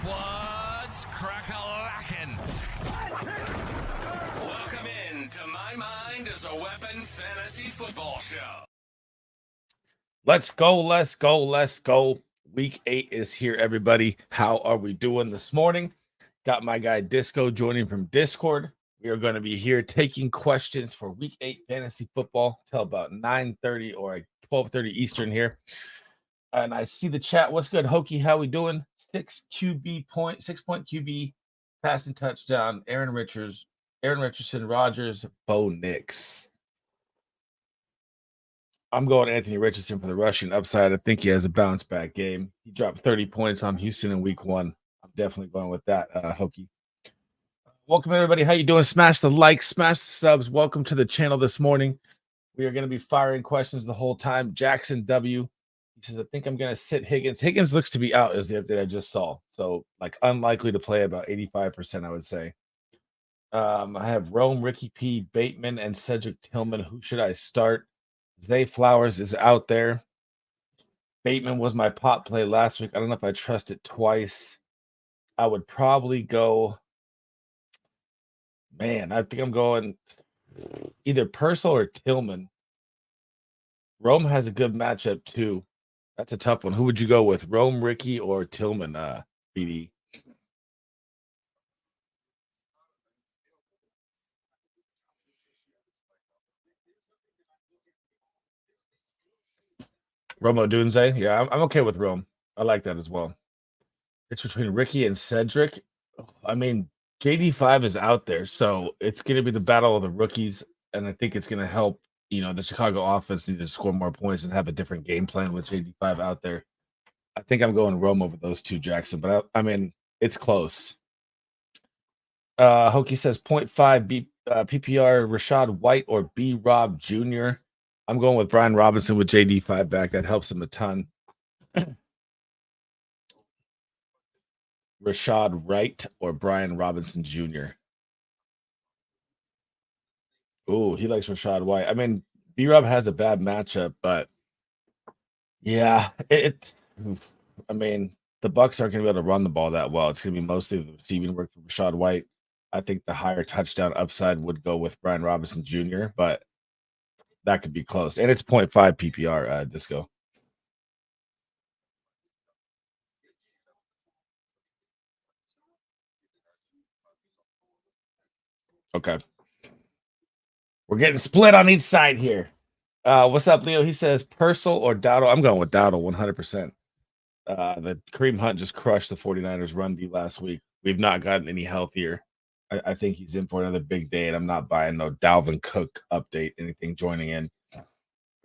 What's crack-a-lackin'? Welcome in to My Mind is a Weapon Fantasy Football Show. Let's go. Week 8 is here, everybody. How are we doing this morning? Got my guy Disco joining from Discord. We are going to be here taking questions for Week 8 fantasy football till about 9:30 or 12:30 Eastern here. And I see the chat. What's good, Hokie? How we doing? 6-point QB, passing touchdown. Aaron Richardson, Rogers, Bo Nix. I'm going Anthony Richardson for the rushing upside. I think he has a bounce back game. He dropped 30 points on Houston in week 1. I'm definitely going with that, Hokie. Welcome, everybody. How you doing? Smash the like, smash the subs. Welcome to the channel this morning. We are going to be firing questions the whole time. Jackson W. He says, I think I'm going to sit Higgins. Higgins looks to be out as the update I just saw. So, unlikely to play, about 85%, I would say. I have Rome, Ricky P, Bateman, and Cedric Tillman. Who should I start? Zay Flowers is out there. Bateman was my pop play last week. I don't know if I trust it twice. I would probably go. Man, I think I'm going either Purcell or Tillman. Rome has a good matchup too. That's a tough one. Who would you go with? Rome, Ricky, or Tillman, BD? Rome Odunze? Yeah, I'm okay with Rome. I like that as well. It's between Ricky and Cedric. I mean, JD5 is out there, so it's going to be the battle of the rookies, and I think it's going to help, the Chicago offense need to score more points and have a different game plan with JD5 out there. I think I'm going Rome over those two, Jackson, but I mean, it's close. Hokie says 0.5 PPR Rashad White or B Rob Jr. I'm going with Brian Robinson with JD5 back. That helps him a ton. Rashad Wright or Brian Robinson Jr. Oh, he likes Rashad White. I mean, B Rob has a bad matchup, but yeah, I mean, the Bucs aren't going to be able to run the ball that well. It's going to be mostly the receiving work for Rashad White. I think the higher touchdown upside would go with Brian Robinson Jr., but that could be close. And it's 0.5 PPR, Disco. Okay. We're getting split on each side here. What's up, Leo? He says Purcell or Dowdle. I'm going with Dowdle 100%. The Kareem Hunt just crushed the 49ers run D last week. We've not gotten any healthier. I think he's in for another big day, and I'm not buying no Dalvin Cook update, anything joining in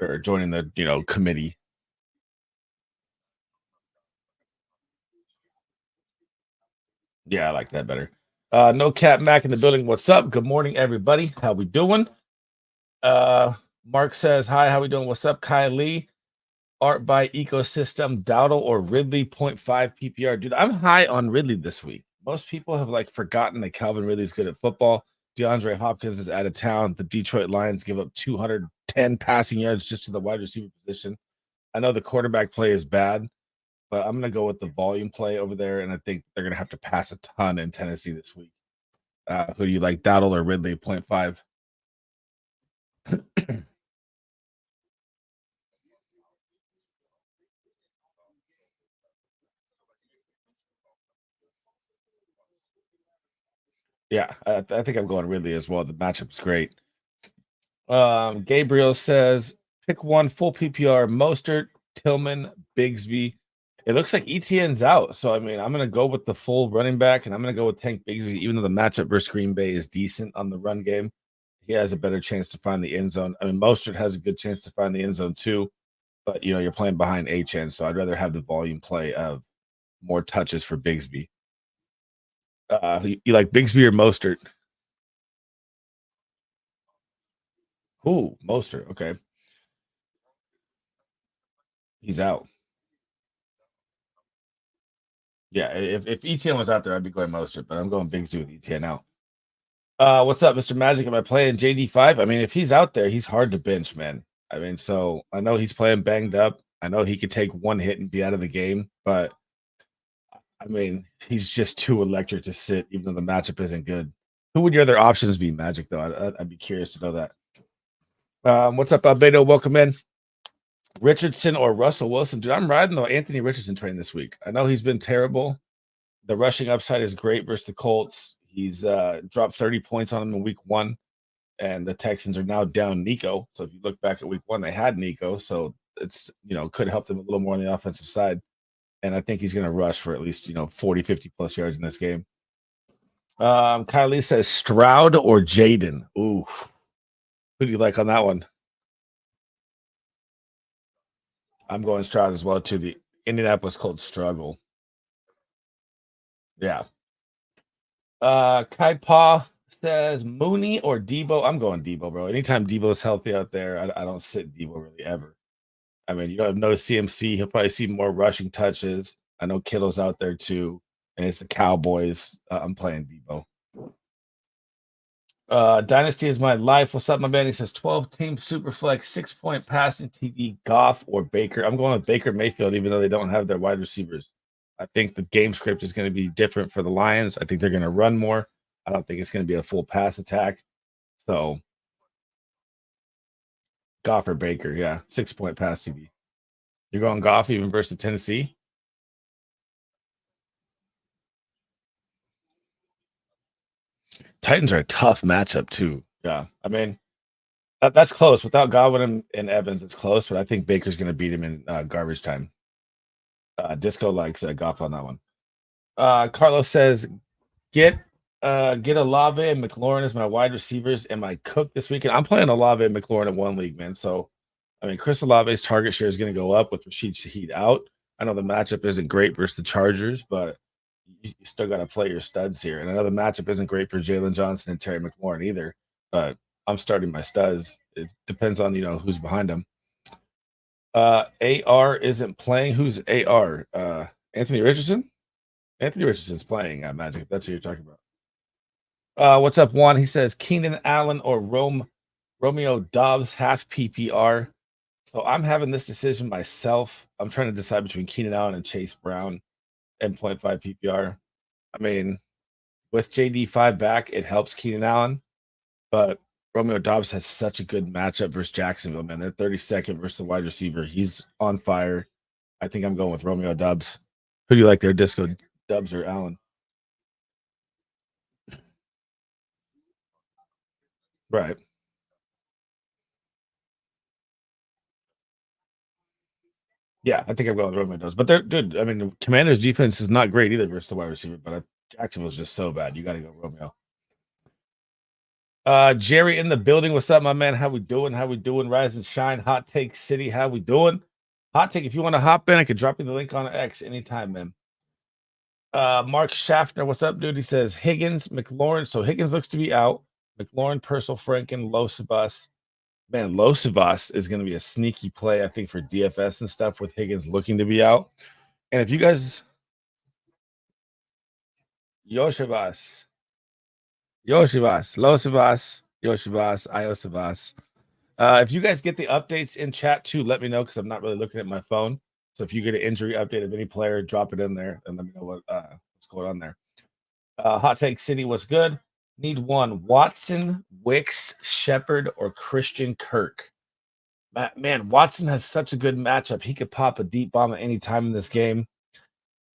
or joining the, committee. Yeah, I like that better. No Cap Mac in the building. What's up? Good morning, everybody. How we doing? Mark says, hi, how we doing? What's up, Kylie? Art by Ecosystem, Dowdle or Ridley, 0.5 PPR. Dude, I'm high on Ridley this week. Most people have forgotten that Calvin Ridley's good at football. DeAndre Hopkins is out of town. The Detroit Lions give up 210 passing yards just to the wide receiver position. I know the quarterback play is bad, but I'm going to go with the volume play over there, and I think they're going to have to pass a ton in Tennessee this week. Who do you like, Dowdle or Ridley, 0.5? Yeah, I think I'm going Ridley as well. The matchup's great. Gabriel says, pick one full PPR, Mostert, Tillman, Bigsby. It looks like ETN's out. So, I mean, I'm going to go with the full running back, and I'm going to go with Tank Bigsby, even though the matchup versus Green Bay is decent on the run game. He has a better chance to find the end zone. I mean, Mostert has a good chance to find the end zone too, but, you're playing behind HN, so I'd rather have the volume play of more touches for Bigsby. You like Bigsby or Mostert? Ooh, Mostert. Okay. He's out. Yeah, if ETN was out there, I'd be going Mostert, but I'm going Bigsby with ETN out. What's up, Mr. Magic? Am I playing JD5? I mean, if he's out there, he's hard to bench, man. I mean, so I know he's playing banged up. I know he could take one hit and be out of the game, but I mean, he's just too electric to sit, even though the matchup isn't good. Who would your other options be, Magic, though? I'd be curious to know that. What's up, Albedo? Welcome in. Richardson or Russell Wilson? Dude, I'm riding the Anthony Richardson train this week. I know he's been terrible. The rushing upside is great versus the Colts. He's dropped 30 points on him in week 1, and the Texans are now down Nico. So if you look back at week 1, they had Nico. So it's, could help them a little more on the offensive side. And I think he's going to rush for at least, 40, 50 plus yards in this game. Kylie says Stroud or Jaden. Ooh. Who do you like on that one? I'm going Stroud as well, too. The Indianapolis Colts struggle. Yeah. Kai Pa says Mooney or Debo. I'm going Debo, bro. Anytime Debo's healthy out there, I don't sit Debo really ever. I mean, you don't have no CMC. He'll probably see more rushing touches. I know Kittle's out there too, and it's the Cowboys. I'm playing Debo. Dynasty is my life. What's up, my man? He says 12-team Superflex, 6-point passing TD, Goff or Baker. I'm going with Baker Mayfield, even though they don't have their wide receivers. I think the game script is going to be different for the Lions. I think they're going to run more. I don't think it's going to be a full pass attack. So Goff or Baker, yeah, 6-point pass TD. You're going Goff even versus Tennessee? Titans are a tough matchup too. Yeah, I mean that's close. Without Godwin and Evans, it's close. But I think Baker's going to beat him in garbage time. Disco likes Goff on that one. Carlos says, get Olave and McLaurin as my wide receivers. Am I cooked this weekend? I'm playing Olave and McLaurin in one league, man. So, I mean, Chris Olave's target share is going to go up with Rashid Shaheed out. I know the matchup isn't great versus the Chargers, but you still got to play your studs here. And I know the matchup isn't great for Jalen Johnson and Terry McLaurin either, but I'm starting my studs. It depends on, who's behind them. AR isn't playing. Who's AR? Anthony Richardson? Anthony Richardson's playing Magic. If that's who you're talking about. What's up, Juan? He says Keenan Allen or Romeo Dobbs, half PPR. So I'm having this decision myself. I'm trying to decide between Keenan Allen and Chase Brown and 0.5 PPR. I mean, with JD5 back, it helps Keenan Allen, but Romeo Dobbs has such a good matchup versus Jacksonville, man. They're 32nd versus the wide receiver. He's on fire. I think I'm going with Romeo Dobbs. Who do you like there, Disco, Dobbs or Allen? Right. Yeah, I think I'm going with Romeo Dobbs. But they're good. I mean, the Commanders' defense is not great either versus the wide receiver, but Jacksonville's just so bad. You got to go Romeo. Jerry in the building. What's up, my man? How we doing? How we doing? Rise and shine. Hot Take City. How we doing? Hot Take. If you want to hop in, I could drop you the link on X anytime, man. Mark Schaffner. What's up, dude? He says Higgins, McLaurin. So Higgins looks to be out. McLaurin, Purcell, Franken, Losabus. Man, Losabus is going to be a sneaky play, I think, for DFS and stuff with Higgins looking to be out. And if you guys, Losabus, Iosabas. If you guys get the updates in chat too, let me know because I'm not really looking at my phone. So if you get an injury update of any player, drop it in there and let me know what's going on there. Hot Take City, what's good? Need one. Watson, Wicks, Shepard, or Christian Kirk. Man, Watson has such a good matchup. He could pop a deep bomb at any time in this game.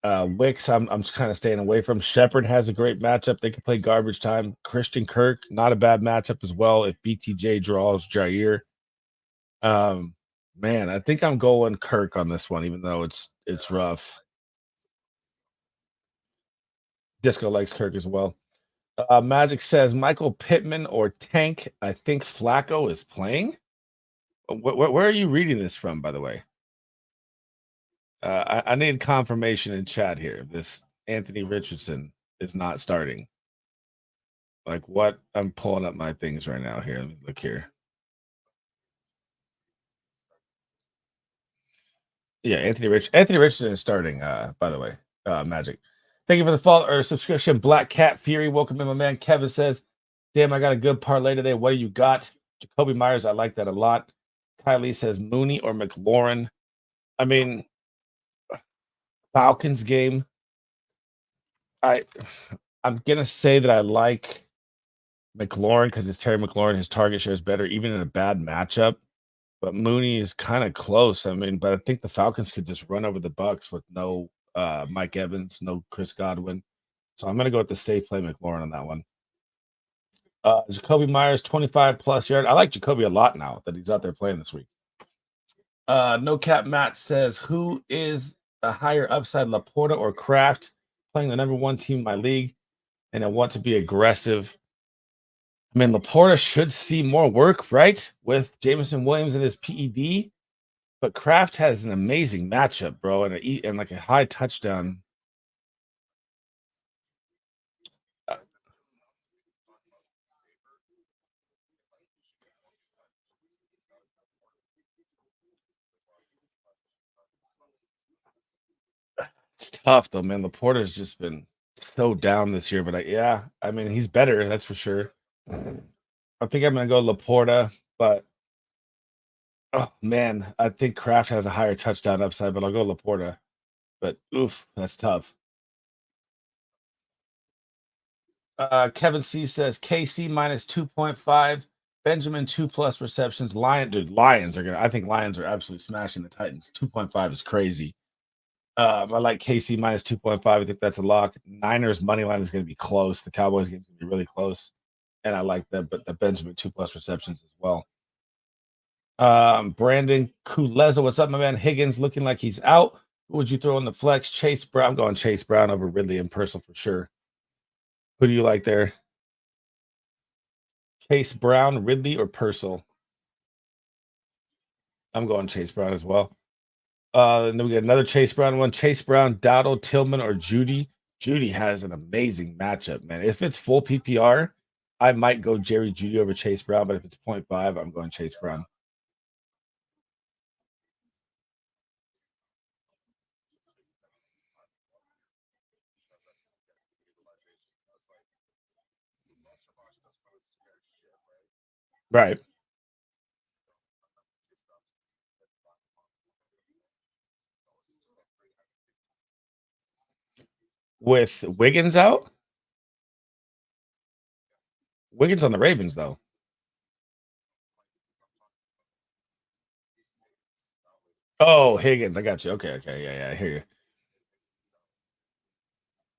Wicks, I'm kind of staying away from. Shepard has a great matchup. They can play garbage time. Christian Kirk, not a bad matchup as well. If BTJ draws Jair, man, I think I'm going Kirk on this one, even though it's rough. Disco likes Kirk as well. Magic says Michael Pittman or Tank. I think Flacco is playing. Where are you reading this from, by the way? I need confirmation in chat here. This Anthony Richardson is not starting. Like what? I'm pulling up my things right now here. Let me look here. Yeah, Anthony Richardson is starting, by the way. Magic. Thank you for the follow or subscription. Black Cat Fury. Welcome in, my man. Kevin says, damn, I got a good parlay today. What do you got? Jacoby Myers, I like that a lot. Kylie says Mooney or McLaurin. I mean, Falcons game. I'm gonna say that I like McLaurin because it's Terry McLaurin. His target share is better, even in a bad matchup. But Mooney is kind of close. I mean, but I think the Falcons could just run over the Bucks with no Mike Evans, no Chris Godwin. So I'm gonna go with the safe play McLaurin on that one. Jacoby Myers, 25 plus yard. I like Jacoby a lot now that he's out there playing this week. No Cap Matt says, who is a higher upside, Laporta or Kraft? Playing the number one team in my league, and I want to be aggressive. I mean, Laporta should see more work, right? With Jameson Williams and his PED, but Kraft has an amazing matchup, bro, and like a high touchdown. It's tough though, man. Laporta's just been so down this year, but I mean, he's better, that's for sure. I think I'm gonna go Laporta, but oh man, I think Kraft has a higher touchdown upside, but I'll go Laporta. But oof, that's tough. Kevin C says KC minus 2.5, Benjamin 2+ receptions. Lions are gonna. I think Lions are absolutely smashing the Titans. 2.5 is crazy. I like KC minus 2.5. I think that's a lock. Niners money line is going to be close. The Cowboys game is going to be really close, and I like that. But the Benjamin 2+ receptions as well. Brandon Kuleza, what's up, my man? Higgins looking like he's out. Who would you throw in the flex? Chase Brown. I'm going Chase Brown over Ridley and Purcell for sure. Who do you like there? Chase Brown, Ridley, or Purcell? I'm going Chase Brown as well. And then we got another Chase Brown one. Chase Brown, Dowdle, Tillman, or Judy. Judy has an amazing matchup, man. If it's full PPR, I might go Jerry Judy over Chase Brown, but if it's 0.5, I'm going Chase Brown. Right. With Wiggins out? Wiggins on the Ravens, though. Oh, Higgins. I got you. Okay. Yeah, I hear you.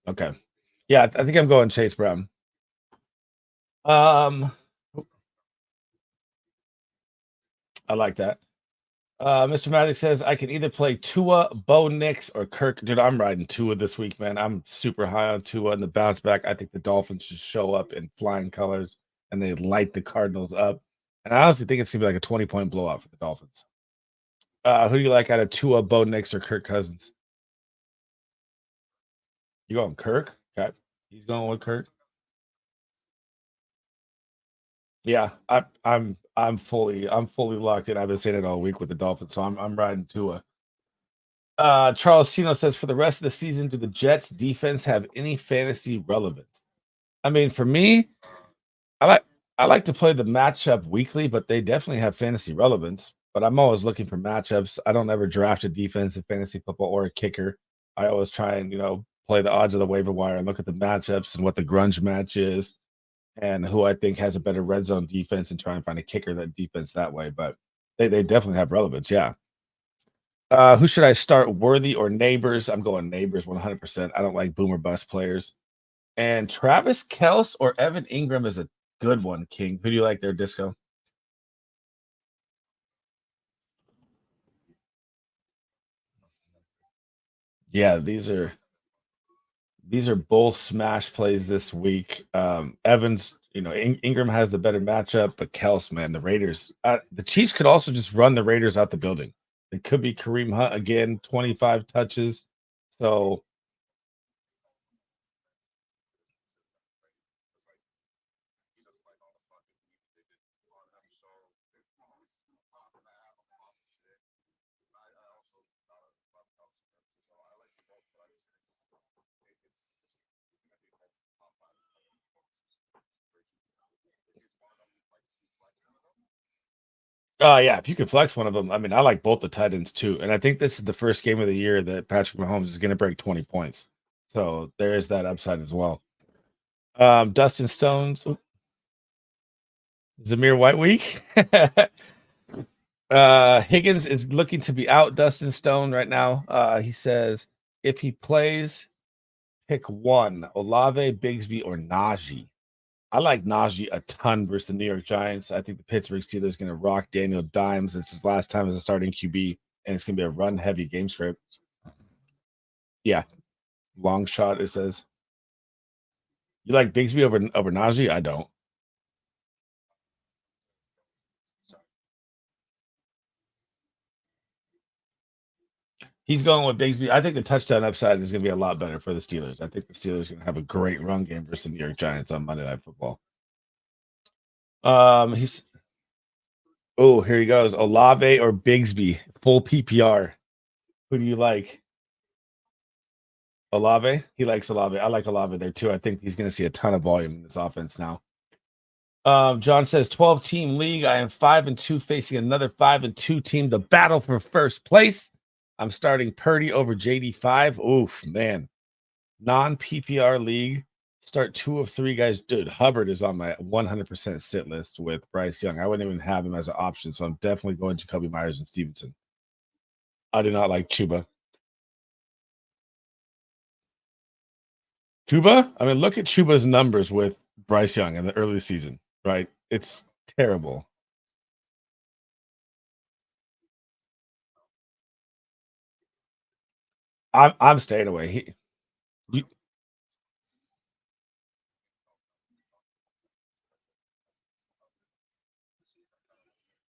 Okay. Yeah, I think I'm going Chase Brown. Um, I like that. Mr. Magic says I can either play Tua, Bo Nix, or Kirk. Dude, I'm riding Tua this week, man. I'm super high on Tua and the bounce back. I think the Dolphins just show up in flying colors and they light the Cardinals up. And I honestly think it's gonna be like a 20-point blowout for the Dolphins. Who do you like out of Tua, Bo Nix, or Kirk Cousins? You going Kirk? Okay. He's going with Kirk. Yeah, I'm fully locked in. I've been saying it all week with the Dolphins, so I'm riding Tua. Charles Sino says for the rest of the season, do the Jets defense have any fantasy relevance? I mean, for me, I like I like to play the matchup weekly, but they definitely have fantasy relevance. But I'm always looking for matchups. I don't ever draft a defense in fantasy football or a kicker. I always try and play the odds of the waiver wire and look at the matchups and what the grunge match is and who I think has a better red zone defense and try and find a kicker that defense that way. But they definitely have relevance. Yeah. Who should I start? Worthy or Neighbors? I'm going Neighbors 100%. I don't like boomer bust players. And Travis Kels or Evan Ingram is a good one, King. Who do you like there, Disco? Yeah, these are both smash plays this week. Evans, Ingram has the better matchup, but Kels, man, the Raiders, the Chiefs could also just run the Raiders out the building. It could be Kareem Hunt again, 25 touches. So yeah, if you could flex one of them, I mean, I like both the tight ends too. And I think this is the first game of the year that Patrick Mahomes is going to break 20 points. So there is that upside as well. Dustin Stones, Zamir White week. Higgins is looking to be out. Dustin Stone right now. He says if he plays, pick one: Olave, Bigsby, or Najee. I like Najee a ton versus the New York Giants. I think the Pittsburgh Steelers going to rock Daniel Dimes. It's his last time as a starting QB, and it's going to be a run-heavy game script. Yeah, long shot. It says. You like Bigsby over Najee? I don't. He's going with Bigsby. I think the touchdown upside is going to be a lot better for the Steelers. I think the Steelers are going to have a great run game versus the New York Giants on Monday Night Football. He's here he goes. Olave or Bigsby, full PPR. Who do you like? Olave. He likes Olave. I like Olave there too. I think he's going to see a ton of volume in this offense now. John says 12-team league. I am 5-2 facing another 5-2 team. The battle for first place. I'm starting Purdy over JD5. Oof, man. Non-PPR league. Start 2 of 3 guys. Dude, Hubbard is on my 100% sit list with Bryce Young. I wouldn't even have him as an option, so I'm definitely going Jacoby Myers and Stevenson. I do not like Chuba. Chuba? I mean, look at Chuba's numbers with Bryce Young in the early season, right? It's terrible. I'm staying away.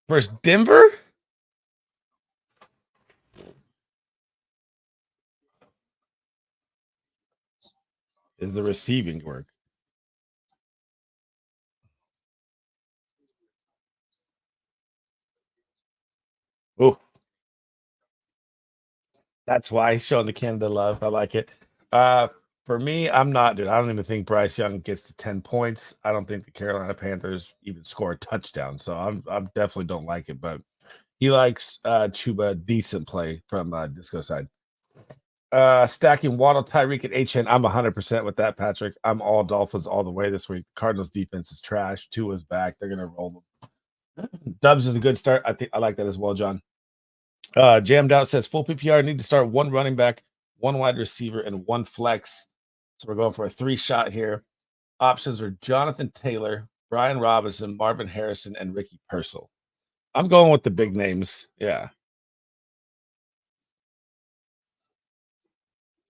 Versus Denver? Is the receiving work. Oh, that's why he's showing the Canada love. I like it. For me, I'm not, dude. I don't even think Bryce Young gets to 10 points. I don't think the Carolina Panthers even score a touchdown. So I'm definitely don't like it, but he likes Chuba decent play from Disco side. Stacking Waddle, Tyreek, and HN. I'm 100% with that, Patrick. I'm all Dolphins all the way this week. Cardinals defense is trash. Tua's back. They're gonna roll them. Dubs is a good start. I think I like that as well, John. Jammed Out says full PPR need to start 1 running back, 1 wide receiver, and 1 flex. So we're going for a 3 shot here. Options are Jonathan Taylor, Brian Robinson, Marvin Harrison, and Ricky Purcell. I'm going with the big names. Yeah.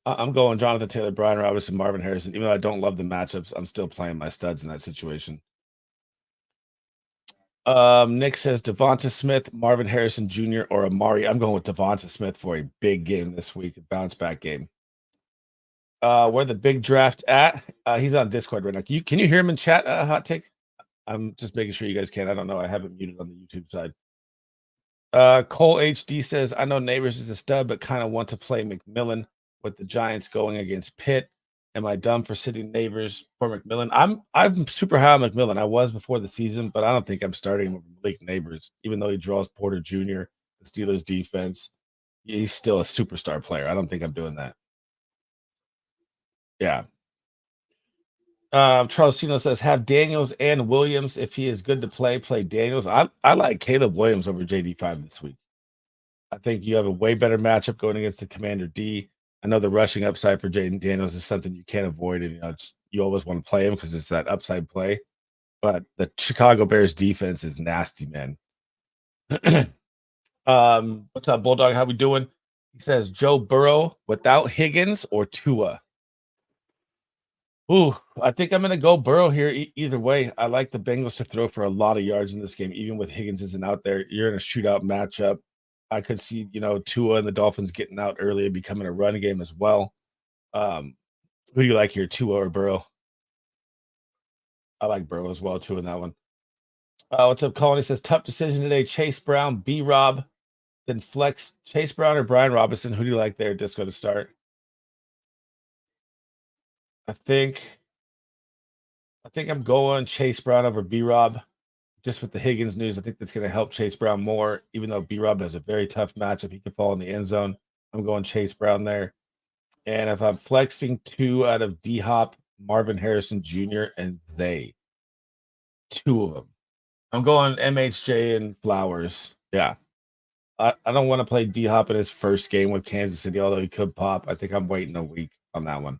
I'm going Jonathan Taylor, Brian Robinson, Marvin Harrison. Even though I don't love the matchups, I'm still playing my studs in that situation. Nick says Devonta Smith, Marvin Harrison Jr., or Amari. I'm going with Devonta Smith for a big game this week, a bounce back game. Where the big draft at? He's on Discord right now. Can you hear him in chat? Hot take. I'm just making sure you guys can. I don't know. I have it muted on the YouTube side. Cole HD says, I know Neighbors is a stud, but kind of want to play McMillan with the Giants going against Pitt. Am I dumb for sitting Neighbors for McMillan? I'm super high on McMillan. I was before the season, but I don't think I'm starting with Malik Neighbors, even though he draws Porter Jr., the Steelers defense. He's still a superstar player. I don't think I'm doing that. Yeah. Charles Sino says, have Daniels and Williams. If he is good to play Daniels. I like Caleb Williams over JD5 this week. I think you have a way better matchup going against the Commander D. I know the rushing upside for Jaden Daniels is something you can't avoid, and you always want to play him because it's that upside play. But the Chicago Bears defense is nasty, man. What's up, Bulldog? How we doing? He says Joe Burrow without Higgins or Tua. Ooh, I think I'm going to go Burrow here. Either way, I like the Bengals to throw for a lot of yards in this game, even with Higgins isn't out there. You're in a shootout matchup. I could see, Tua and the Dolphins getting out early and becoming a run game as well. Who do you like here, Tua or Burrow? I like Burrow as well, too, in that one. What's up, Colin? He says, tough decision today. Chase Brown, B-Rob, then flex Chase Brown or Brian Robinson. Who do you like there, Disco, to start? I think I'm going Chase Brown over B-Rob. Just with the Higgins news, I think that's going to help Chase Brown more, even though B-Rob has a very tough matchup. He can fall in the end zone. I'm going Chase Brown there. And if I'm flexing 2 out of D Hop, Marvin Harrison Jr., and they, 2 of them. I'm going MHJ and Flowers. Yeah. I don't want to play D Hop in his first game with Kansas City, although he could pop. I think I'm waiting a week on that one.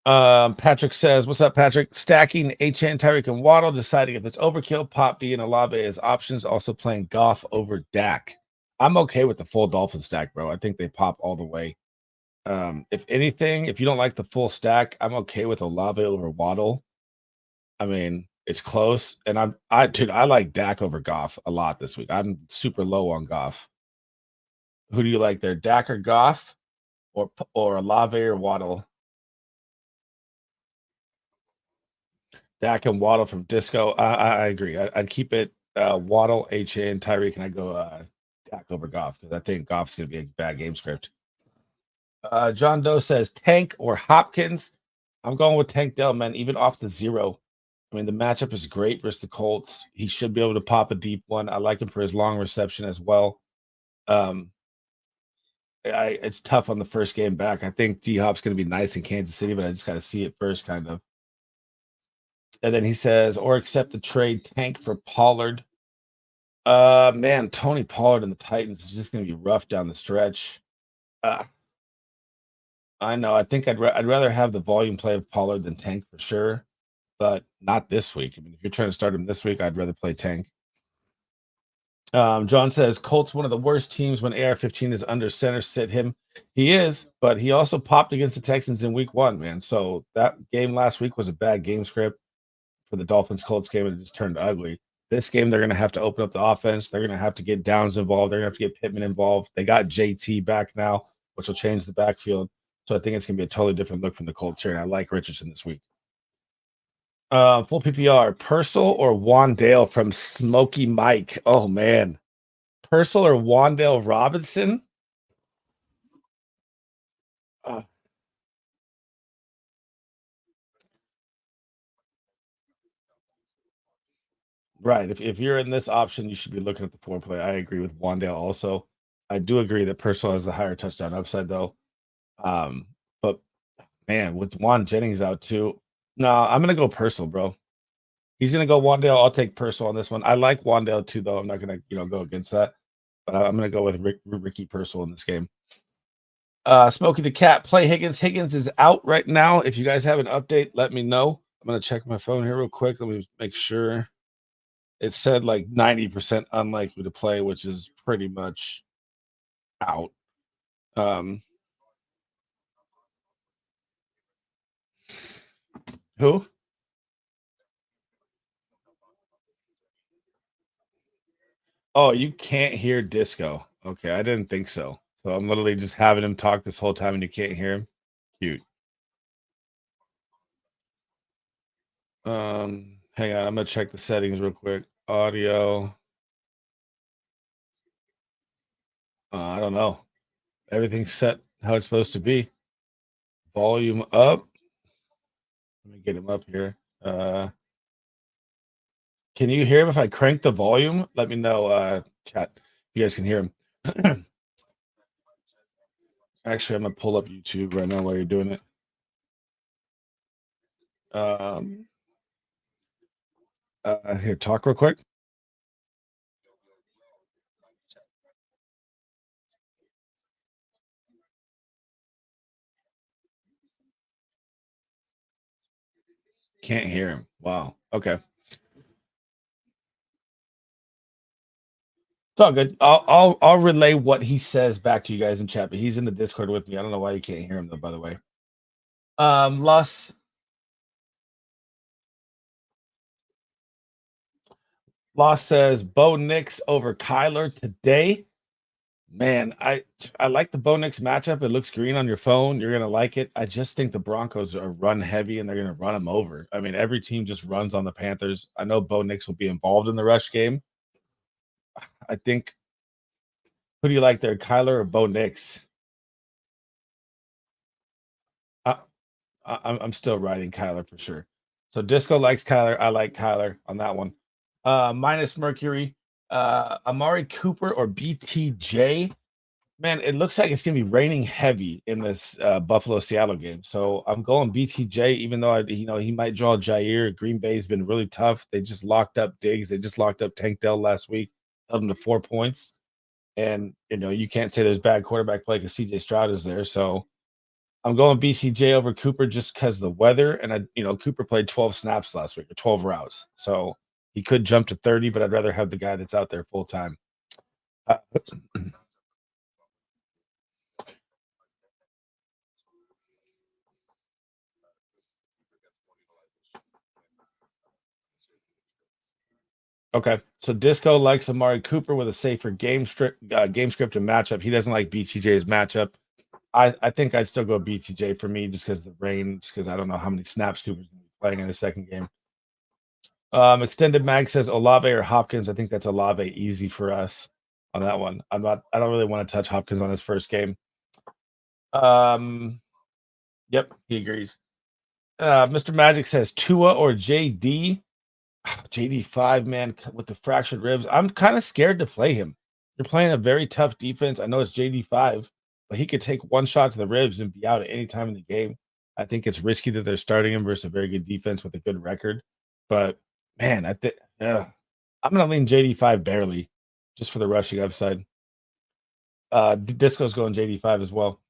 Patrick says, "What's up, Patrick? Stacking HN, Tyreek, and Waddle, deciding if it's overkill, Pop D and Olave as options. Also playing Goff over Dak. I'm okay with the full Dolphin stack, bro. I think they pop all the way. If anything, if you don't like the full stack, I'm okay with Olave over Waddle. I mean, it's close, and I like Dak over Goff a lot this week. I'm super low on Goff. Who do you like there, Dak or Goff, or Olave or Waddle?" Dak and Waddle from Disco. I agree. I'd keep it Waddle, HA, and Tyreek, and I go Dak over Goff because I think Goff's going to be a bad game script. John Doe says Tank or Hopkins. I'm going with Tank Dell, man, even off the 0. I mean, the matchup is great versus the Colts. He should be able to pop a deep one. I like him for his long reception as well. It's tough on the first game back. I think D-Hop's going to be nice in Kansas City, but I just got to see it first, kind of. And then he says, or accept the trade Tank for Pollard. Man, Tony Pollard and the Titans is just going to be rough down the stretch. I know. I think I'd rather have the volume play of Pollard than Tank for sure, but not this week. I mean, if you're trying to start him this week, I'd rather play Tank. John says Colts one of the worst teams when AR-15 is under center. Sit him. He is, but he also popped against the Texans in week 1, man. So that game last week was a bad game script for the Dolphins-Colts game, and it just turned ugly. This game, they're going to have to open up the offense. They're going to have to get Downs involved. They're going to have to get Pittman involved. They got JT back now, which will change the backfield. So I think it's going to be a totally different look from the Colts here, and I like Richardson this week. Full PPR, Purcell or Wandale from Smoky Mike? Oh, man. Purcell or Wandale Robinson? Right. If you're in this option, you should be looking at the 4 play. I agree with Wandale also. I do agree that Purcell has the higher touchdown upside, though. But, man, with Juan Jennings out, too. No, I'm going to go Purcell, bro. He's going to go Wandale. I'll take Purcell on this one. I like Wandale, too, though. I'm not going to go against that. But I'm going to go with Ricky Purcell in this game. Smokey the Cat, play Higgins. Higgins is out right now. If you guys have an update, let me know. I'm going to check my phone here real quick. Let me make sure. It said like 90% unlikely to play, which is pretty much out. Who? Oh, you can't hear Disco. Okay, I didn't think so. So I'm literally just having him talk this whole time and you can't hear him. Cute. Hang on, I'm gonna check the settings real quick. Audio. I don't know. Everything's set how it's supposed to be. Volume up. Let me get him up here. Can you hear him if I crank the volume? Let me know, chat. You guys can hear him. Actually, I'm gonna pull up YouTube right now while you're doing it. Here, talk real quick. Can't hear him. Wow. Okay. It's all good. I'll relay what he says back to you guys in chat, but he's in the Discord with me. I don't know why you can't hear him though, by the way. Loss says Bo Nix over Kyler today. Man, I like the Bo Nix matchup. It looks green on your phone. You're gonna like it. I just think the Broncos are run heavy and they're gonna run them over. I mean, every team just runs on the Panthers. I know Bo Nix will be involved in the rush game. I think. Who do you like there, Kyler or Bo Nix? I'm still riding Kyler for sure. So Disco likes Kyler. I like Kyler on that one. Minus Mercury, Amari Cooper or BTJ. Man, it looks like it's gonna be raining heavy in this Buffalo Seattle game. So I'm going BTJ, even though he might draw Jair. Green Bay's been really tough. They just locked up Diggs. They just locked up Tank Dell last week, held him to 4 points. And you can't say there's bad quarterback play because CJ Stroud is there. So I'm going BCJ over Cooper just because of the weather. And Cooper played 12 snaps last week or 12 routes. So he could jump to 30, but I'd rather have the guy that's out there full time. Uh, Okay, so Disco likes Amari Cooper with a safer game script and matchup. He doesn't like BTJ's matchup. I think I'd still go BTJ for me just because of the rain, just because I don't know how many snaps Cooper's going to be playing in the second game. Extended Mag says Olave or Hopkins. I think that's Olave easy for us on that one. I don't really want to touch Hopkins on his first game. Yep, he agrees. Mr. Magic says Tua or JD. JD5, man, with the fractured ribs. I'm kind of scared to play him. You're playing a very tough defense. I know it's JD5, but he could take one shot to the ribs and be out at any time in the game. I think it's risky that they're starting him versus a very good defense with a good record. But man, I'm gonna lean JD5 barely, just for the rushing upside. Disco's going JD5 as well.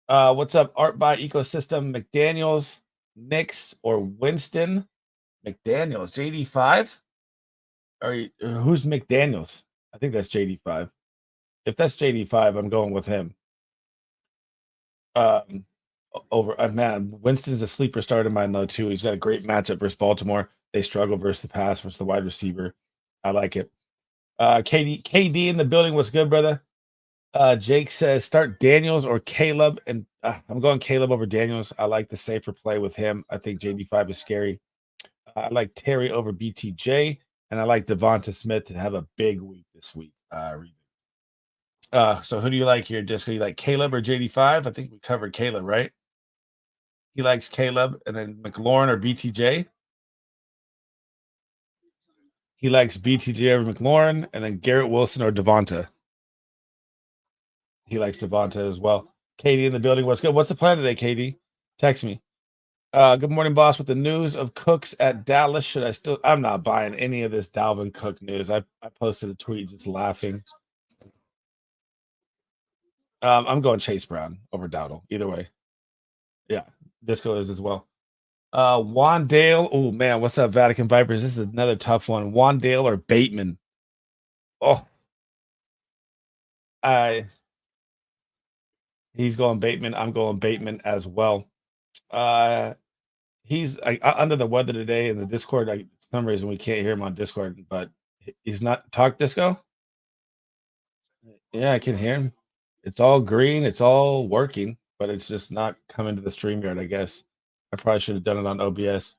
What's up, Art by Ecosystem? McDaniels, Knicks, or Winston? McDaniels, JD5? Who's McDaniels? I think that's JD5. If that's JD5, I'm going with him. Man, Winston's a sleeper start in mine though too. He's got a great matchup versus Baltimore. They struggle versus the pass versus the wide receiver. I like it. KD in the building. What's good, brother? Jake says start Daniels or Caleb, and I'm going Caleb over Daniels. I like the safer play with him. I think JD5 is scary. I like Terry over BTJ, and I like Devonta Smith to have a big week this week. So who do you like here, Disco? You like Caleb or JD5? I think we covered Caleb, right? He likes Caleb, and then McLaurin or BTJ. He likes BTJ over McLaurin, and then Garrett Wilson or Devonta. He likes Devonta as well. Katie in the building. What's good? What's the plan today, Katie? Text me. Good morning, boss. With the news of Cooks at Dallas, should I still? I'm not buying any of this Dalvin Cook news. I posted a tweet just laughing. I'm going Chase Brown over Dowdle. Either way. Yeah, Disco is as well. Wandale. Oh man, what's up, Vatican Vipers? This is another tough one. Wandale or Bateman? Oh, he's going Bateman. I'm going Bateman as well. He's under the weather today in the Discord. For some reason we can't hear him on Discord, but he's not talk Disco. Yeah, I can hear him. It's all green. It's all working, but it's just not coming to the StreamYard, I guess. I probably should have done it on OBS.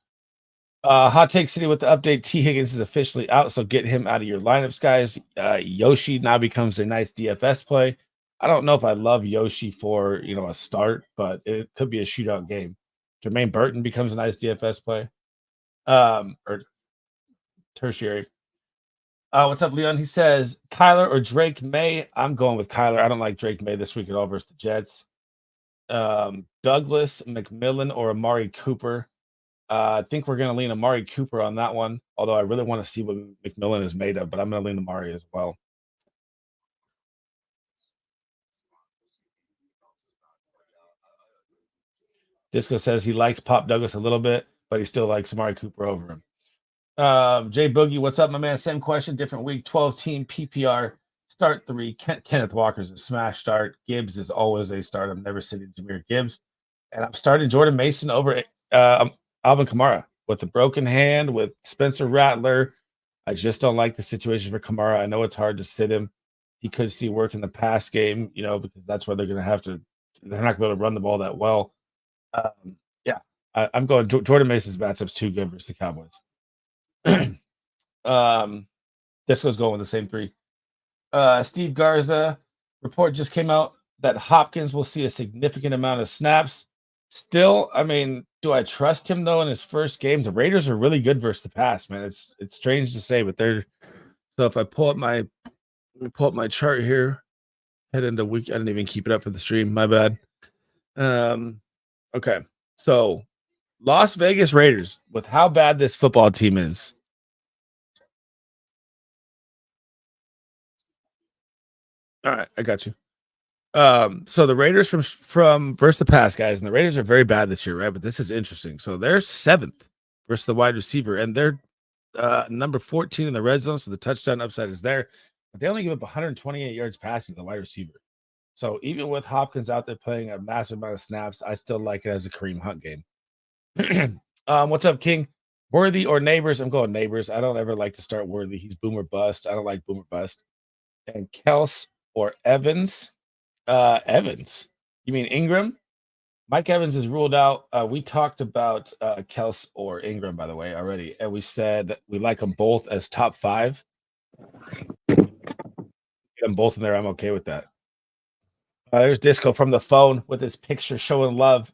Hot Take City with the update. T. Higgins is officially out, so get him out of your lineups, guys. Yoshi now becomes a nice DFS play. I don't know if I love Yoshi for a start, but it could be a shootout game. Jermaine Burton becomes a nice DFS play. Or tertiary. What's up, Leon? He says Kyler or Drake May. I'm going with Kyler. I don't like Drake May this week at all versus the Jets. Douglas, McMillan, or Amari Cooper. I think we're going to lean Amari Cooper on that one, although I really want to see what McMillan is made of, but I'm going to lean Amari as well. Disco says he likes Pop Douglas a little bit, but he still likes Amari Cooper over him. Jay Boogie, what's up, my man? Same question, different week. 12-team PPR, start 3. Kenneth Walker's a smash start. Gibbs is always a start. I'm never sitting Jahmyr Gibbs. And I'm starting Jordan Mason over Alvin Kamara with the broken hand, with Spencer Rattler. I just don't like the situation for Kamara. I know it's hard to sit him. He could see work in the pass game, because that's where they're going to have to. They're not going to be able to run the ball that well. Yeah, I'm going. Jordan Mason's matchup's too good versus the Cowboys. Disco's going with the same 3. Steve Garza report just came out that Hopkins will see a significant amount of snaps. Still, I mean, do I trust him though in his first game? The Raiders are really good versus the pass, man. It's strange to say, but they're. So if I pull up my chart here, head into week. I didn't even keep it up for the stream. My bad. Okay. So Las Vegas Raiders, with how bad this football team is. All right, I got you. So the Raiders from versus the pass guys, and the Raiders are very bad this year, right? But this is interesting. So they're 7th versus the wide receiver, and they're number 14 in the red zone. So the touchdown upside is there, but they only give up 128 yards passing to the wide receiver. So even with Hopkins out there playing a massive amount of snaps, I still like it as a Kareem Hunt game. What's up, King? Worthy or Neighbors? I'm going Neighbors. I don't ever like to start Worthy. He's boomer bust. I don't like boomer bust. And Kels or Evans? Evans. You mean Ingram? Mike Evans is ruled out. We talked about Kels or Ingram, by the way, already, and we said we like them both as top 5. Get them both in there. I'm okay with that. There's Disco from the phone with his picture showing love.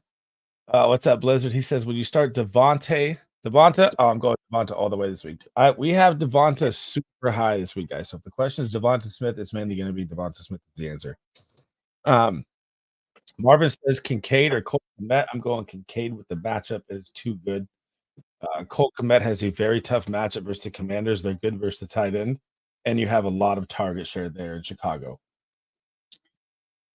What's up, Blizzard? He says, "Would you start Devonta? Oh, I'm going Devonta all the way this week. We have Devonta super high this week, guys. So if the question is Devonta Smith, it's mainly going to be Devonta Smith is the answer." Marvin says Kincaid or Cole Kmet. I'm going Kincaid with the matchup is too good. Cole Kmet has a very tough matchup versus the Commanders. They're good versus the tight end, and you have a lot of target share there in Chicago.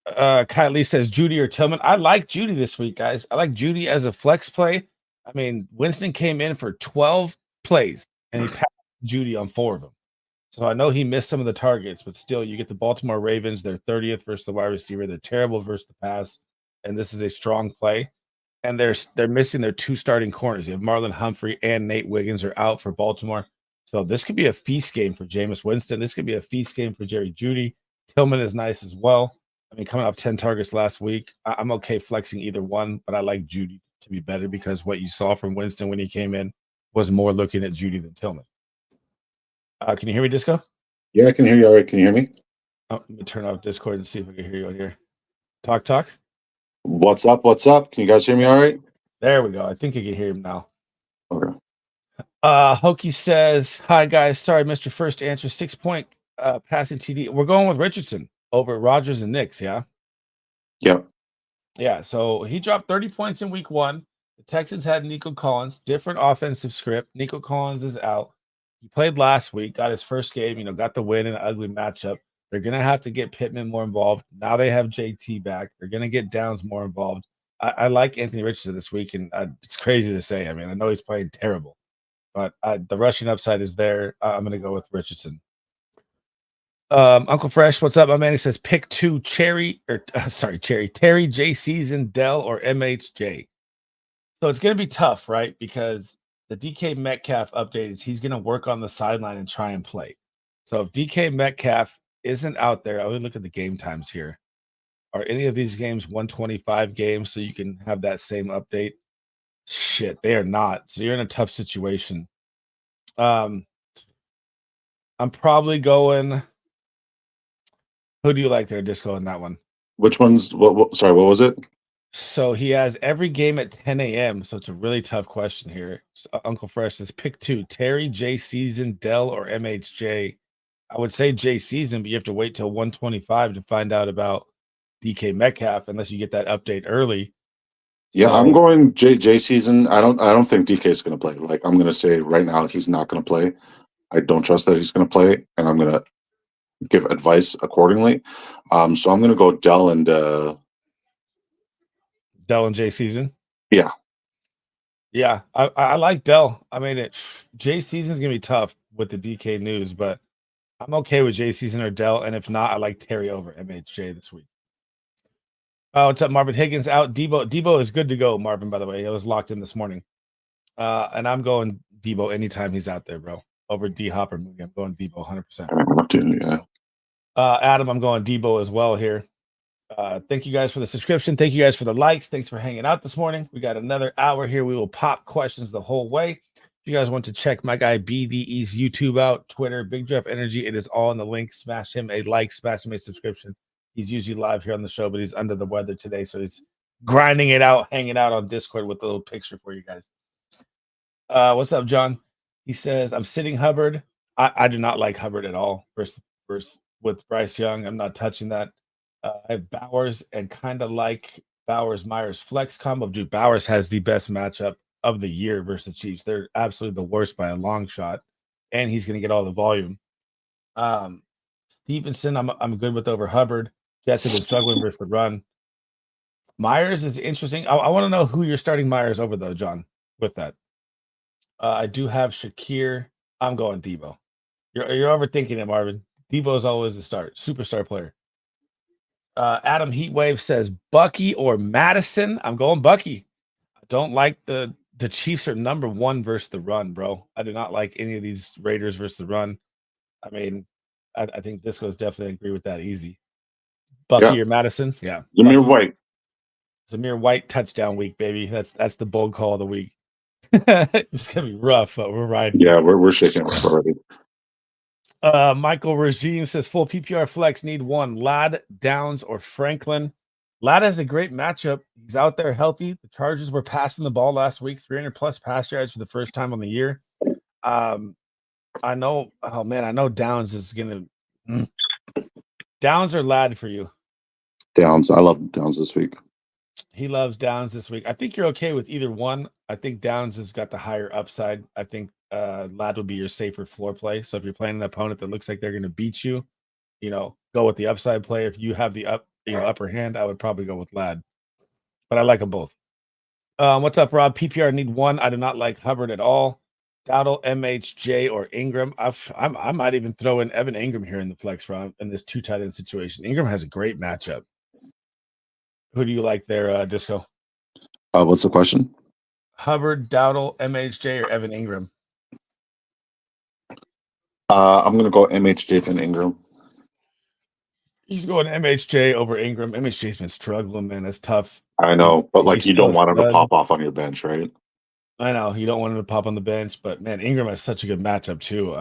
Kylie says Judy or Tillman. I like Judy this week, guys. I like Judy as a flex play. I mean, Winston came in for 12 plays, and he passed Judy on 4 of them. So I know he missed some of the targets, but still, you get the Baltimore Ravens. They're 30th versus the wide receiver. They're terrible versus the pass, and this is a strong play. And they're missing their 2 starting corners. You have Marlon Humphrey and Nate Wiggins are out for Baltimore. So this could be a feast game for Jameis Winston. This could be a feast game for Jerry Jeudy. Tillman is nice as well. I mean, coming off 10 targets last week, I'm okay flexing either one, but I like Jeudy to be better because what you saw from Winston when he came in was more looking at Jeudy than Tillman. Can you hear me, Disco? Yeah, I can hear you all right. Can you hear me? Let me turn off Discord and see if I can hear you on here. Talk. What's up? What's up? Can you guys hear me all right? There we go. I think you can hear him now. Okay. Hokey says, "Hi, guys. Sorry, Mr. First answer. 6-point passing TD. We're going with Richardson over Rodgers and Knicks, yeah? Yep. Yeah, so he dropped 30 points in week 1. The Texans had Nico Collins, different offensive script. Nico Collins is out. He played last week, got his first game, got the win in an ugly matchup. They're going to have to get Pittman more involved. Now they have JT back. They're going to get Downs more involved. I like Anthony Richardson this week, and it's crazy to say. I mean, I know he's playing terrible, but the rushing upside is there. I'm going to go with Richardson. Uncle Fresh, what's up, my man? He says pick 2 Terry, J Season, Dell, or MHJ. So it's going to be tough, right? Because the DK Metcalf update is he's going to work on the sideline and try and play. So if DK Metcalf isn't out there, I'll look at the game times here. Are any of these games 125 games so you can have that same update? Shit, they are not. So you're in a tough situation. I'm probably going. Who do you like there, Disco, in that one? Which one's sorry, what was it? So he has every game at 10 a.m. So it's a really tough question here. So Uncle Fresh says pick 2, Terry, J Season, Dell, or MHJ. I would say J Season, but you have to wait till 125 to find out about DK Metcalf unless you get that update early. Yeah, I'm going J Season. I don't think DK is going to play. Like, I'm going to say right now he's not going to play. I don't trust that he's going to play, and I'm going to give advice accordingly. So I'm going to go Dell and J Season. Yeah. Yeah, I like Dell. I mean, J Season's going to be tough with the DK news, but I'm okay with J Season or Dell, and if not, I like Terry over MHJ this week. What's up, Marvin Higgins out? Debo is good to go, Marvin, by the way. He was locked in this morning. And I'm going Debo anytime he's out there, bro. Over D Hop or Mooney. I'm going Debo 100%. Yeah. Adam, I'm going Debo as well here. Thank you guys for the subscription. Thank you guys for the likes. Thanks for hanging out this morning. We got another hour here. We will pop questions the whole way. If you guys want to check my guy BDE's YouTube out, Twitter, BigDraftEnergy, it is all in the link. Smash him a like, smash him a subscription. He's usually live here on the show, but he's under the weather today, so he's grinding it out, hanging out on Discord with a little picture for you guys. What's up, John? He says, I'm sitting Hubbard. I do not like Hubbard at all. First with Bryce Young, I'm not touching that. I have Bowers and kind of like Bowers-Myers flex combo. Dude, Bowers has the best matchup of the year versus the Chiefs. They're absolutely the worst by a long shot, and he's going to get all the volume. Stevenson, I'm good with over Hubbard. Jets have been struggling versus the run. Myers is interesting. I want to know who you're starting Myers over, though, John, with that. I do have Shakir. I'm going Debo. You're overthinking it, Marvin. Debo is always a start. Superstar player. Adam Heatwave says Bucky or Madison. I'm going Bucky. I don't like the Chiefs are number one versus the run, bro. I do not like any of these Raiders versus the run. I mean, I think Disco's definitely agree with that easy. Bucky or Madison? Yeah. Zamir White. Zamir White touchdown week, baby. That's the bold call of the week. It's gonna be rough, but we're riding. Yeah, we're shaking it already. Michael Regine says full PPR flex need one Ladd, Downs, or Franklin. Ladd has a great matchup. He's out there healthy. The Chargers were passing the ball last week, 300 plus pass yards for the first time on the year. I know Downs is gonna Downs or Ladd for you. Downs. I love Downs this week. He loves Downs this week. I think you're okay with either one. I think Downs has got the higher upside. I think Ladd would be your safer floor play. So if you're playing an opponent that looks like they're going to beat you, go with the upside play. If you have the upper hand, I would probably go with Ladd. But I like them both. What's up, Rob? PPR need one. I do not like Hubbard at all. Dowdle, MHJ, or Ingram. I might even throw in Evan Ingram here in the flex round in this two tight end situation. Ingram has a great matchup. Who do you like there, Disco? What's the question? Hubbard, Dowdle, MHJ, or Evan Ingram? I'm going to go MHJ and Ingram. He's going MHJ over Ingram. MHJ's been struggling, man. That's tough. I know, but you don't want him to pop off on your bench, right? I know you don't want him to pop on the bench, but man, Ingram has such a good matchup too.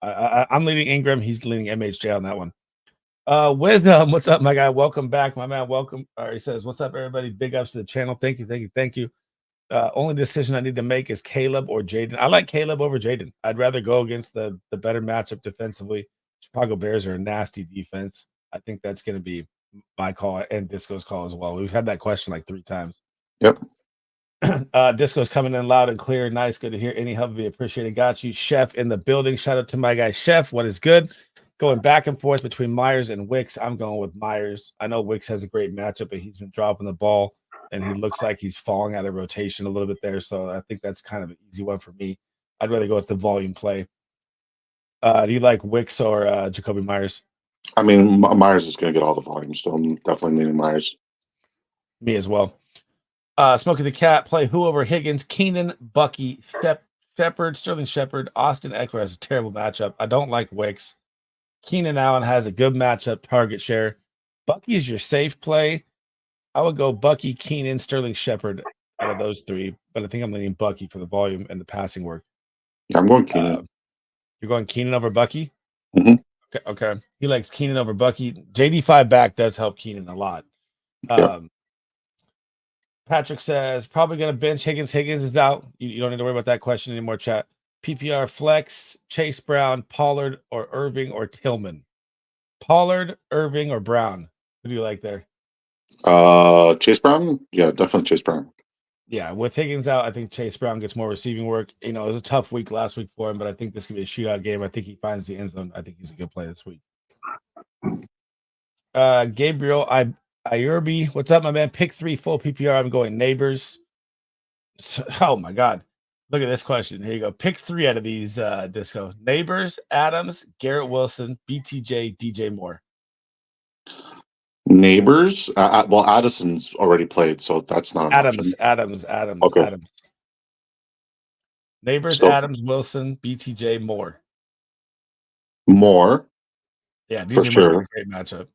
I'm leading Ingram. He's leading MHJ on that one. Wisdom, what's up, my guy? Welcome back, my man. Welcome. He says, "What's up, everybody? Big ups to the channel. Thank you. Only decision I need to make is Caleb or Jaden. I like Caleb over Jaden. I'd rather go against the better matchup defensively. Chicago Bears are a nasty defense. I think that's going to be my call and Disco's call as well. We've had that question like 3 times. Yep. Disco's coming in loud and clear. Nice. Good to hear. Any help would be appreciated. Got you. Chef in the building. Shout out to my guy, Chef. What is good? Going back and forth between Myers and Wicks. I'm going with Myers. I know Wicks has a great matchup, but he's been dropping the ball, and he looks like he's falling out of rotation a little bit there. So I think that's kind of an easy one for me. I'd rather go with the volume play. Do you like Wicks or Jacoby Myers? I mean, Myers is going to get all the volume, so I'm definitely leaning Myers. Me as well. Smokey the Cat, play who over Higgins, Keenan, Bucky, Shepard, Sterling Shepard, Austin Eckler has a terrible matchup. I don't like Wicks. Keenan Allen has a good matchup, target share. Bucky is your safe play. I would go Bucky, Keenan, Sterling Shepard out of those 3, but I think I'm leaning Bucky for the volume and the passing work. Yeah, I'm going Keenan. You're going Keenan over Bucky? Mm-hmm. Okay. He likes Keenan over Bucky. JD5 back does help Keenan a lot. Yep. Patrick says, probably going to bench Higgins. Higgins is out. You don't need to worry about that question anymore, chat. PPR flex, Chase Brown, Pollard, or Irving, or Tillman. Pollard, Irving, or Brown. Who do you like there? Chase Brown? Yeah, definitely Chase Brown. Yeah, with Higgins out, I think Chase Brown gets more receiving work. It was a tough week last week for him, but I think this could be a shootout game. I think he finds the end zone. I think he's a good play this week. Gabriel Ayurbi, what's up, my man? Pick 3 full PPR. I'm going Neighbors. Oh my God. Look at this question. Here you go. Pick 3 out of these, Disco. Neighbors, Adams, Garrett Wilson, BTJ, DJ Moore. Neighbors? Well, Addison's already played, so that's not an option. Adams. Okay. Adams. Neighbors, Adams, Wilson, BTJ, Moore. Moore. Yeah, for DJ sure. Moore, great matchup.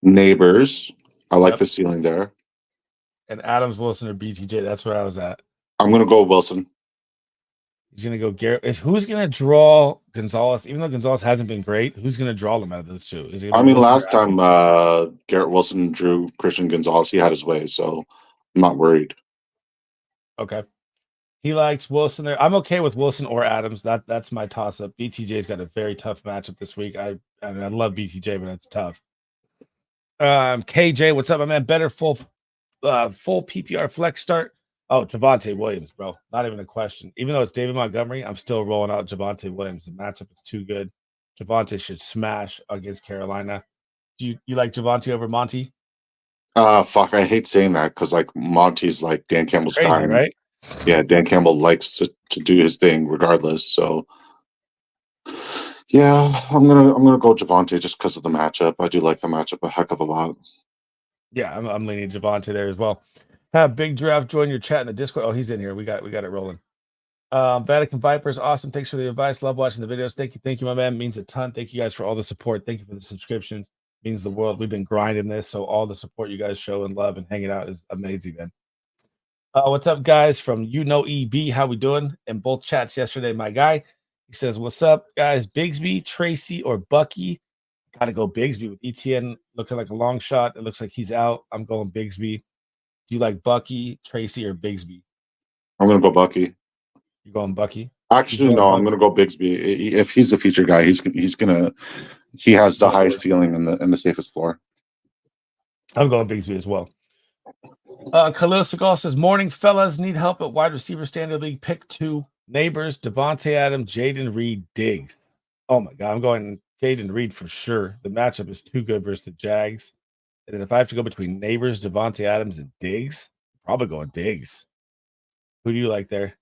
Neighbors. I like the ceiling there. And Adams, Wilson, or BTJ. That's where I was at. I'm going to go Wilson. He's going to go Garrett. Who's going to draw Gonzalez? Even though Gonzalez hasn't been great, who's going to draw them out of those 2? Last time Garrett Wilson drew Christian Gonzalez, he had his way, so I'm not worried. Okay. He likes Wilson there. I'm okay with Wilson or Adams. That's my toss-up. BTJ's got a very tough matchup this week. I love BTJ, but it's tough. KJ, what's up, my man? Better full PPR flex start. Oh, Javonte Williams, bro. Not even a question. Even though it's David Montgomery, I'm still rolling out Javonte Williams. The matchup is too good. Javonte should smash against Carolina. Do you like Javonte over Monty? Fuck, I hate saying that because like Monty's like Dan Campbell's Crazy, guy. right? Yeah, Dan Campbell likes to do his thing regardless. So yeah, I'm gonna go Javonte just because of the matchup. I do like the matchup a heck of a lot. Yeah, I'm leaning Javonte there as well. Have Big Draft join your chat in the Discord. Oh, he's in here. We got it rolling. Vatican Vipers, awesome. Thanks for the advice. Love watching the videos. Thank you, my man. Means a ton. Thank you guys for all the support. Thank you for the subscriptions. Means the world. We've been grinding this, so all the support you guys show and love and hanging out is amazing, man. What's up, guys? From EB, how we doing? In both chats yesterday, my guy. He says, "What's up, guys? Bigsby, Tracy, or Bucky?" Got to go Bigsby with ETN looking like a long shot. It looks like he's out. I'm going Bigsby. Do you like Bucky, Tracy, or Bigsby? I'm gonna go Bucky. You're going Bucky? Actually, no, I'm gonna go Bigsby. If he's the feature guy, he has the highest ceiling and the safest floor. I'm going Bigsby as well. Khalil Segal says, "Morning, fellas. Need help at wide receiver standard league. Pick 2 neighbors: Devontae Adams, Jaden Reed, Diggs." Oh my god, I'm going Jaden Reed for sure. The matchup is too good versus the Jags. And then if I have to go between neighbors, Devontae Adams, and Diggs, probably going Diggs. Who do you like there?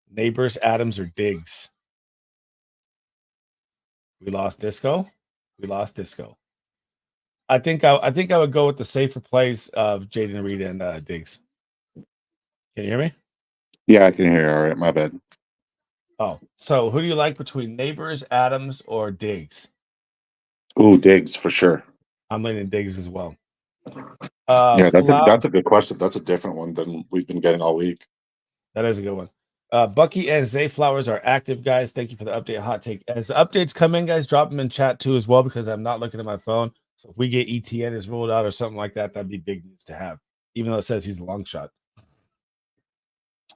Neighbors, Adams, or Diggs? We lost Disco. I think I would go with the safer plays of Jaden Reed and Diggs. Can you hear me? Yeah, I can hear you. All right, my bad. Oh, so who do you like between neighbors, Adams, or Diggs? Ooh, Diggs for sure. I'm leaning Diggs as well. Yeah, that's a good question. That's a different one than we've been getting all week. That is a good one. Bucky and Zay Flowers are active, guys. Thank you for the update. Hot take. As the updates come in, guys, drop them in chat too as well, because I'm not looking at my phone. So if we get ETN is ruled out or something like that, that'd be big news to have, even though it says he's a long shot.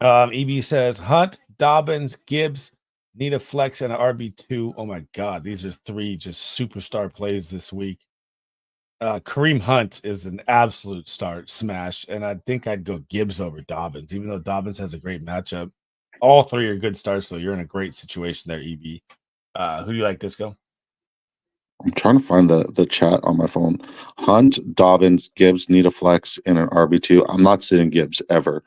EB says Hunt, Dobbins, Gibbs, need a flex and an RB2. Oh my God, these are 3 just superstar plays this week. Kareem Hunt is an absolute smash, and I think I'd go Gibbs over Dobbins, even though Dobbins has a great matchup. All 3 are good starts, so you're in a great situation there, EB. Who do you like, Disco? I'm trying to find the chat on my phone. Hunt, Dobbins, Gibbs need a flex in an RB2. I'm not sitting Gibbs ever.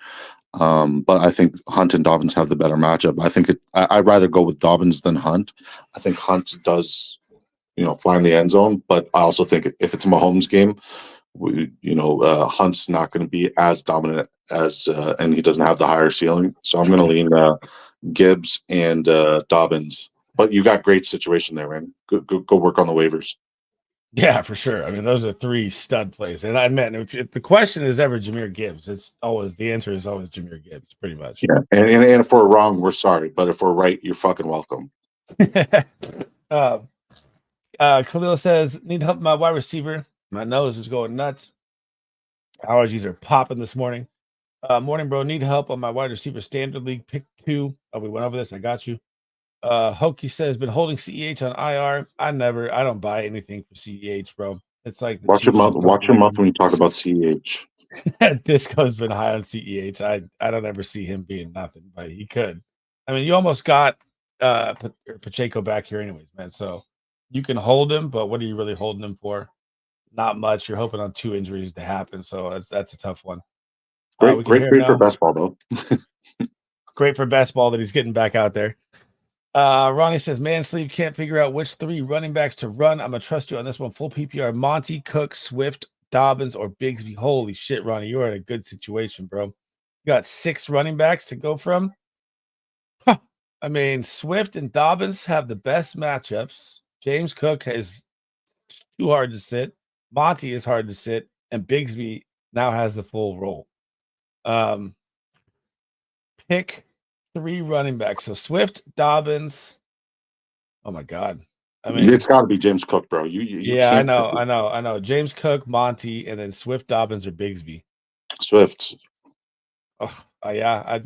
But I think Hunt and Dobbins have the better matchup. I think I'd rather go with Dobbins than Hunt. I think Hunt does, fly in the end zone, but I also think if it's a Mahomes game, Hunt's not going to be as dominant as, and he doesn't have the higher ceiling. So I'm going to lean Gibbs and Dobbins. But you got great situation there, man. Go work on the waivers. Yeah, for sure. I mean, those are 3 stud plays. And I meant if the question is ever Jahmyr Gibbs, the answer is always Jahmyr Gibbs, pretty much. Yeah. And if we're wrong, we're sorry. But if we're right, you're fucking welcome. Khalil says, need help with my wide receiver. My nose is going nuts. Allergies are popping this morning. Morning, bro. Need help on my wide receiver standard league. Pick 2. Oh, we went over this. I got you. Hokey says, been holding CEH on IR. I don't buy anything for CEH, bro. It's like watch your mouth when you talk about CEH. Disco's been high on CEH. I don't ever see him being nothing, but he could. I mean, you almost got Pacheco back here anyways, man. So you can hold him, but what are you really holding him for? Not much. You're hoping on 2 injuries to happen, so that's a tough one. Great for best ball though. Great for best ball that he's getting back out there. Ronnie says, man, sleep can't figure out which 3 running backs to run. I'm gonna trust you on this one. Full PPR: Monty, Cook, Swift, Dobbins, or Bigsby. Holy shit, Ronnie, you're in a good situation, bro. You got 6 running backs to go from. I mean, Swift and Dobbins have the best matchups. James Cook is too hard to sit. Monty is hard to sit, and Bigsby now has the full role. Pick 3 running backs. So Swift, Dobbins. Oh my God. I mean, it's got to be James Cook, bro. Yeah, I know. James Cook, Monty, and then Swift, Dobbins, or Bigsby. Swift. Oh, yeah.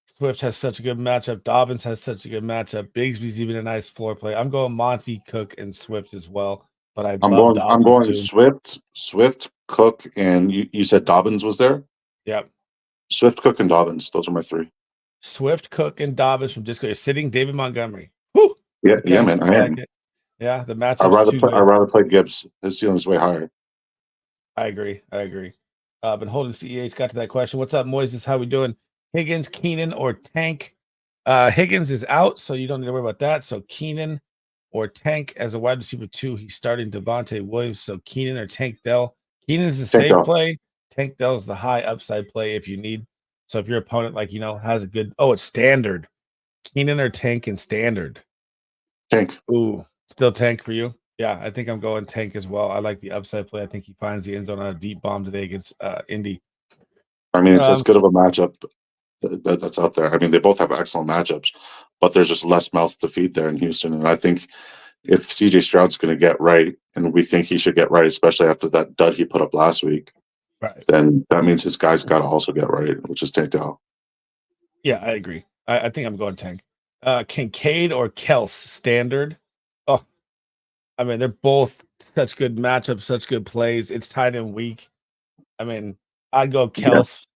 Swift has such a good matchup. Dobbins has such a good matchup. Bigsby's even a nice floor play. I'm going Monty, Cook, and Swift as well. but I love I'm Dobbins going too. Swift, Cook, and you said Dobbins was there? Yep. Swift, Cook, and Dobbins. Those are my three. Swift, Cook, and Dobbins from Disco. You're sitting David Montgomery. Whew. Yeah, Okay. man. I I like am. it. Yeah, the matchup's too I'd good. rather play Gibbs. His ceiling's way higher. I agree. Been holding CEH, got to that question. What's up, Moises? How we doing? Higgins, Keenan, or Tank? Higgins is out, so you don't need to worry about that. So Keenan or Tank as a wide receiver 2. He's starting Devontae Williams. So Keenan or Tank Dell. Keenan is the Tank safe Dell. play. Tank Dell is the high upside play if you need. So if your opponent, has a good, it's standard. Keenan or Tank in standard. Tank. Ooh, still Tank for you? Yeah, I think I'm going Tank as well. I like the upside play. I think he finds the end zone on a deep bomb today against Indy. I mean, it's as good of a matchup that's out there. I mean, they both have excellent matchups, but there's just less mouths to feed there in Houston. And I think if CJ Stroud's going to get right, and we think he should get right, especially after that dud he put up last week, right, then that means his guy's got to also get right, which is Tank Dell. Yeah, I agree. I think I'm going Tank. Kincaid or Kels standard. Oh, I mean, they're both such good matchups, such good plays. It's tight and weak. I mean, I'd go Kels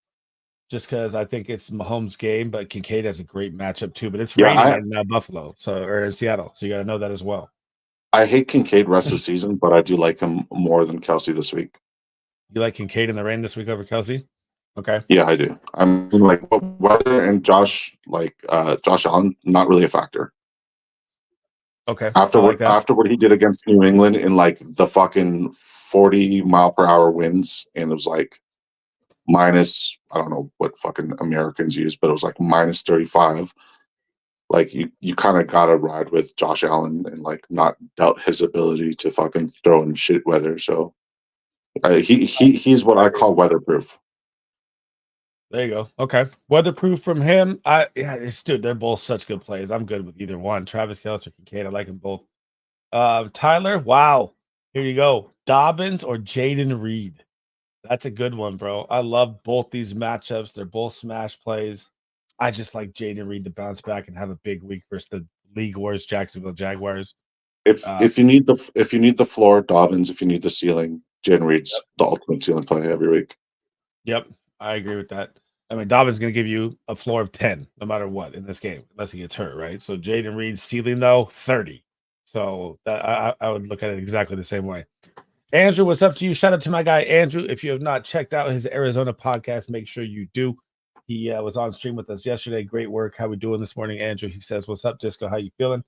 just because I think it's Mahomes' game, but Kincaid has a great matchup too. But it's raining in Buffalo, or in Seattle, so you got to know that as well. I hate Kincaid rest of the season, but I do like him more than Kelsey this week. You like Kincaid in the rain this week over Kelsey? Okay. Yeah, I do. I'm like weather and Josh Allen, not really a factor. Okay. After what he did against New England in like the fucking 40-mile-per-hour winds, and it was like minus, I don't know what fucking Americans use, but it was like minus 35. Like you kind of gotta ride with Josh Allen and like not doubt his ability to fucking throw in shit weather. So he's what I call weatherproof. There you go. Okay. Weatherproof from him. Dude, they're both such good plays. I'm good with either one. Travis Kelce or Kincaid. I like them both. Tyler, wow. Here you go. Dobbins or Jaden Reed. That's a good one, bro. I love both these matchups. They're both smash plays. I just like Jaden Reed to bounce back and have a big week versus the league worst Jacksonville Jaguars. If you need the floor, Dobbins. If you need the ceiling, Jaden Reed's the ultimate ceiling play every week. Yep, I agree with that. I mean, Dobbins is going to give you a floor of 10 no matter what in this game, unless he gets hurt, right? So Jaden Reed's ceiling, though, 30. So I would look at it exactly the same way. Andrew, what's up to you? Shout out to my guy, Andrew. If you have not checked out his Arizona podcast, make sure you do. He was on stream with us yesterday. Great work. How we doing this morning, Andrew? He says, what's up, Disco? How you feeling?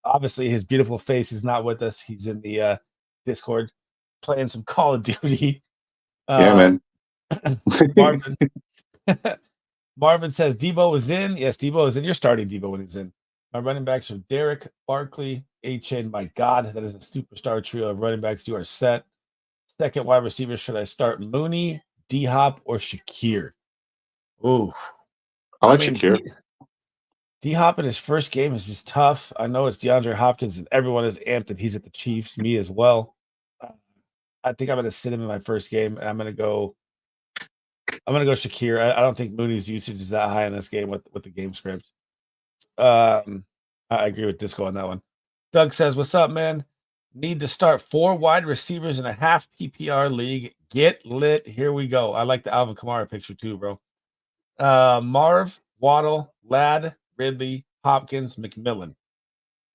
Obviously, his beautiful face is not with us. He's in the Discord playing some Call of Duty. Yeah, man. Marvin. Marvin says Debo is in. Yes, Debo is in. You're starting Debo when he's in. My running backs are Derek, Barkley, Achane. My God, that is a superstar trio of running backs. You are set. Second wide receiver, should I start Mooney, D-Hop, or Shakir? Ooh. I like Shakir. D-Hop in his first game is just tough. I know it's DeAndre Hopkins, and everyone is amped that he's at the Chiefs, me as well. I think I'm going to sit him in my first game, and I'm going to go Shakir. I don't think Mooney's usage is that high in this game with the game script. I agree with Disco on that one. Doug says, what's up, man? Need to start 4 wide receivers in a half PPR league. Get lit. Here we go. I like the Alvin Kamara picture too, bro. Marv, Waddle, Ladd, Ridley, Hopkins, McMillan.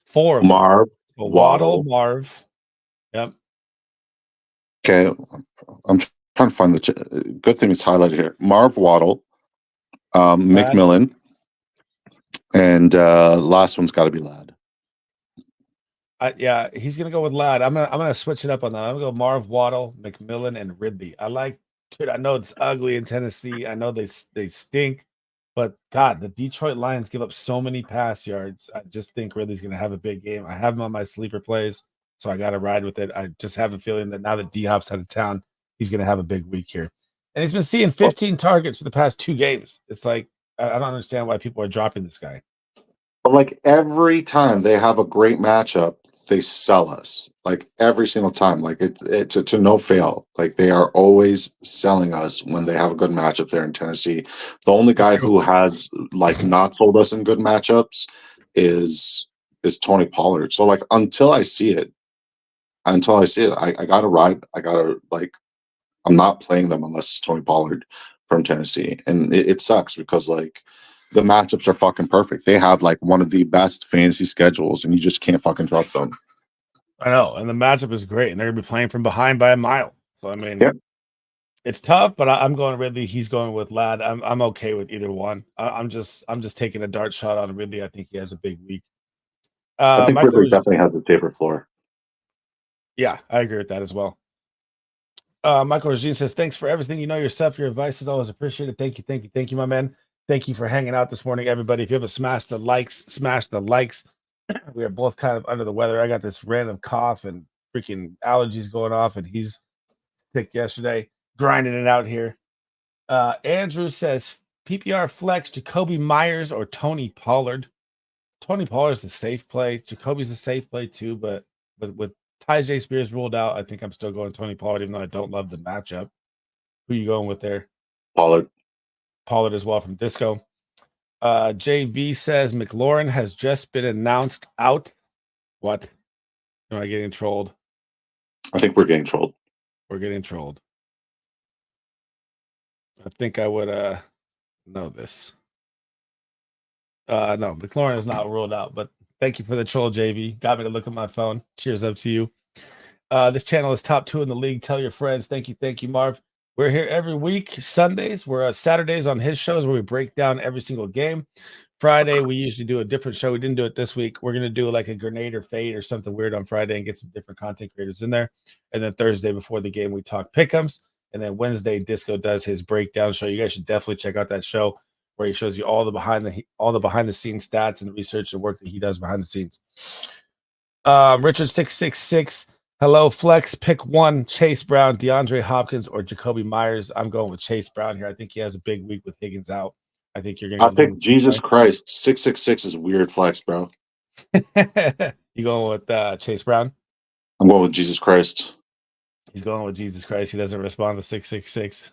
4 of them. Marv, So Waddle, Marv. Yep. Okay. I'm trying to find the good thing it's highlighted here. Marv, Waddle, McMillan, and last one's got to be Ladd. Yeah, he's gonna go with Ladd. I'm gonna switch it up on that. I'm gonna go Marv, Waddle, McMillan, and Ridley. I know it's ugly in Tennessee. I know they stink, but God, the Detroit Lions give up so many pass yards. I just think Ridley's gonna have a big game. I have him on my sleeper plays, so I gotta ride with it. I just have a feeling that now that D-Hop's out of town, he's gonna have a big week here. And he's been seeing 15 targets for the past 2 games. It's like I don't understand why people are dropping this guy. But like every time they have a great matchup, they sell us. Like every single time, like it's to no fail. Like they are always selling us when they have a good matchup there in Tennessee. The only guy who has like not sold us in good matchups is Tony Pollard. So like until I see it, until I see it. I gotta ride. I gotta like. I'm not playing them unless it's Tony Pollard from Tennessee, and it sucks because like the matchups are fucking perfect. They have like one of the best fantasy schedules, and you just can't fucking trust them. I know, and the matchup is great, and they're gonna be playing from behind by a mile. So I mean, Yeah. it's tough, but I'm going Ridley. He's going with Ladd. I'm okay with either one. I'm just taking a dart shot on Ridley. I think he has a big week. I think Michael, Ridley definitely has a safer floor. yeah, I agree with that as well. Michael Regine says, thanks for everything. You know yourself. Your advice is always appreciated. Thank you, my man. Thank you for hanging out this morning, everybody. If you haven't smashed the likes, smash the likes. We are both kind of under the weather. I got this random cough and freaking allergies going off, and he's sick yesterday, grinding it out here. Andrew says, PPR flex, Jacoby Myers or Tony Pollard. Tony Pollard's the safe play. Jacoby's a safe play too, but with Tyjae Spears ruled out, I think I'm still going Tony Pollard, even though I don't love the matchup. Who are you going with there? Pollard. Pollard as well from Disco. JV says McLaurin has just been announced out. What? Am I getting trolled? I think we're getting trolled. We're getting trolled. I think I would know this. No, McLaurin is not ruled out, but thank you for the troll, JV. Got me to look at my phone. Cheers up to you. This channel is top 2 in the league. Tell your friends. Thank you, Marv. We're here every week. Sundays, we're Saturdays on his shows where we break down every single game. Friday, we usually do a different show. We didn't do it this week. We're going to do like a grenade or fade or something weird on Friday and get some different content creators in there. And then Thursday before the game, we talk pick'ems. And then Wednesday, Disco does his breakdown show. You guys should definitely check out that show where he shows you all the behind the scenes stats and research and work that he does behind the scenes. Richard 666. Hello, Flex. Pick one: Chase Brown, DeAndre Hopkins, or Jacoby Myers. I'm going with Chase Brown here. I think he has a big week with Higgins out. I think you're going to. I picked Jesus Christ. 666 is weird flex, bro. You going with Chase Brown? I'm going with Jesus Christ. He's going with Jesus Christ. He doesn't respond to 666.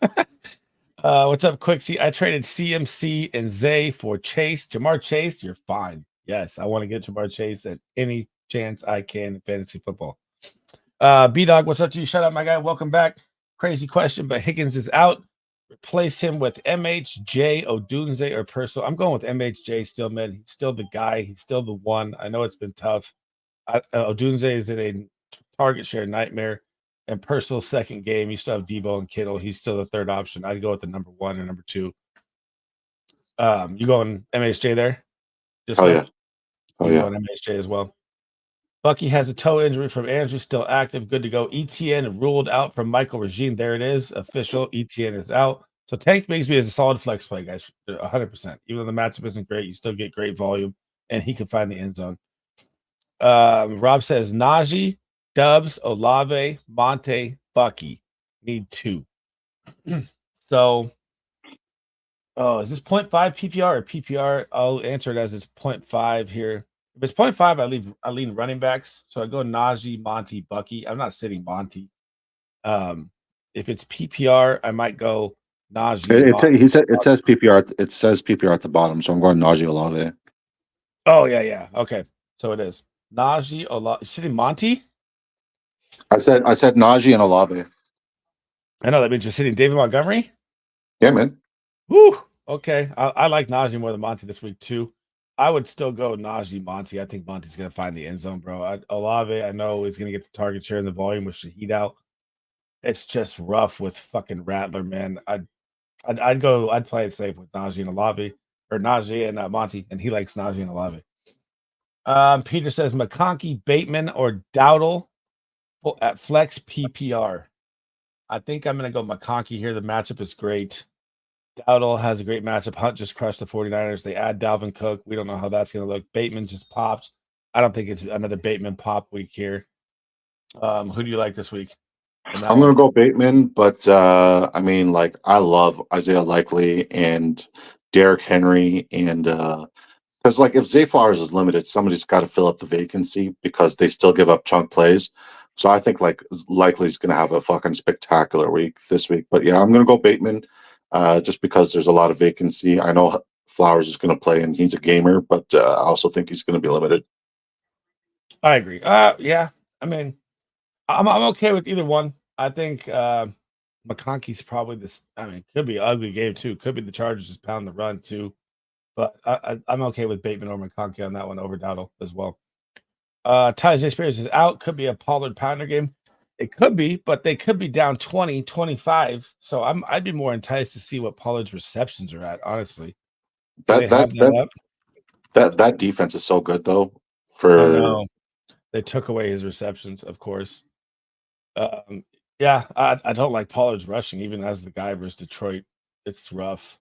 What's up, Quixie? I traded CMC and Zay for Chase. Jamar Chase, you're fine. Yes, I want to get Jamar Chase at any chance I can in fantasy football. B-Dog, what's up to you? Shut up, my guy. Welcome back. Crazy question, but Higgins is out. Replace him with MHJ, Odunze, or Purcell. I'm going with MHJ still, man. He's still the guy. He's still the one. I know it's been tough. Odunze is in a target share nightmare. And Purcell's second game, you still have Debo and Kittle. He's still the third option. I'd go with the number 1 and number 2. You going MHJ there? Oh, yeah. Oh, yeah. Going MHJ as well. Bucky has a toe injury from Andrew, still active, good to go. ETN ruled out from Michael Regine. There it is, official. ETN is out. So Tank Bigsby is a solid flex play, guys, 100%. Even though the matchup isn't great, you still get great volume, and he can find the end zone. Rob says Najee, Dubs, Olave, Monte, Bucky. Need 2. So, is this 0.5 PPR or PPR? I'll answer it as it's 0.5 here. If it's 0.5, I lean running backs. So I go Najee, Monty, Bucky. I'm not sitting Monty. If it's PPR, I might go Najee. It says PPR. It says PPR at the bottom, so I'm going Najee Olave. Oh yeah. Okay, so it is Najee Olave. You sitting Monty? I said Najee and Olave. I know that means you're sitting David Montgomery. Yeah, man. Woo. Okay, I like Najee more than Monty this week too. I would still go Najee Monty. I think Monty's going to find the end zone, bro. Olave, I know, is going to get the target share and the volume with Shaheed out. It's just rough with fucking Rattler, man. I'd play it safe with Najee and Olave, or Najee and Monty, and he likes Najee and Olave. Peter says McConkey, Bateman, or Dowdle at flex PPR. I think I'm going to go McConkey here. The matchup is great. Dowdle has a great matchup. Hunt just crushed the 49ers. They add Dalvin Cook. We don't know how that's going to look. Bateman just popped. I don't think it's another Bateman pop week here. Who do you like this week? I'm going to go Bateman, but I mean, like, I love Isaiah Likely and Derrick Henry, and because like if Zay Flowers is limited, somebody's got to fill up the vacancy because they still give up chunk plays. So I think like Likely's going to have a fucking spectacular week this week. But yeah, I'm going to go Bateman. Just because there's a lot of vacancy. I know Flowers is going to play and he's a gamer, but I also think he's going to be limited. I agree. Yeah. I mean, I'm okay with either one. I think McConkey's probably this. I mean, could be an ugly game too. Could be the Chargers just pound the run too. But I'm okay with Bateman or McConkey on that one over Dowdle as well. Tyjae Spears is out. Could be a Pollard Pounder game. It could be, but they could be down 20, 25. So I'd be more enticed to see what Pollard's receptions are at, honestly. Do they That have that that that up? that defense is so good though. I For know. They took away his receptions, of course. Um, yeah, I don't like Pollard's rushing, even as the guy versus Detroit. It's rough.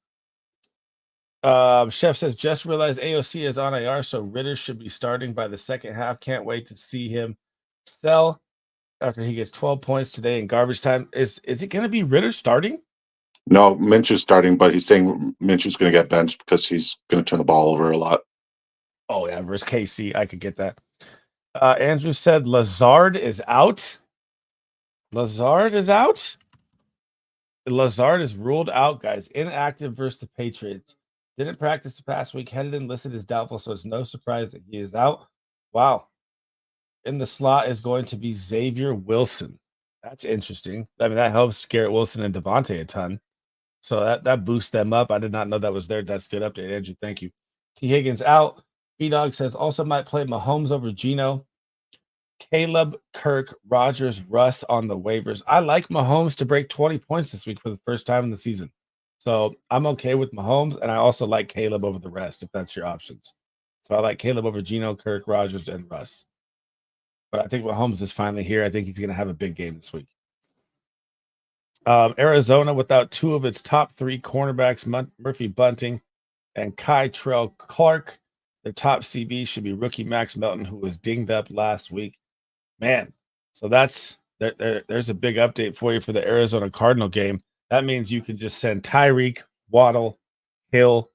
Chef says, just realized AOC is on IR, so Ritter should be starting by the second half. Can't wait to see him sell after he gets 12 points today in garbage time. Is it going to be Ritter starting? No, Minshew's starting, but he's saying Minshew's going to get benched because he's going to turn the ball over a lot. Oh, yeah, versus KC. I could get that. Andrew said Lazard is out. Lazard is out? Lazard is ruled out, guys. Inactive versus the Patriots. Didn't practice the past week. Headed in listed as doubtful, so it's no surprise that he is out. Wow. In the slot is going to be Xavier Wilson. That's interesting. I mean, that helps Garrett Wilson and Devontae a ton. So that boosts them up. I did not know that was there. That's good update, Andrew. Thank you. T. Higgins out. B-Dog says also might play Mahomes over Geno. Caleb, Kirk, Rogers, Russ on the waivers. I like Mahomes to break 20 points this week for the first time in the season. So I'm okay with Mahomes, and I also like Caleb over the rest, if that's your options. So I like Caleb over Geno, Kirk, Rogers, and Russ. But I think Mahomes is finally here. I think he's going to have a big game this week. Arizona without two of its top three cornerbacks, Murphy Bunting and Kytrell Clark. Their top CB should be rookie Max Melton, who was dinged up last week. Man, so there's a big update for you for the Arizona Cardinal game. That means you can just send Tyreek, Waddle, Hill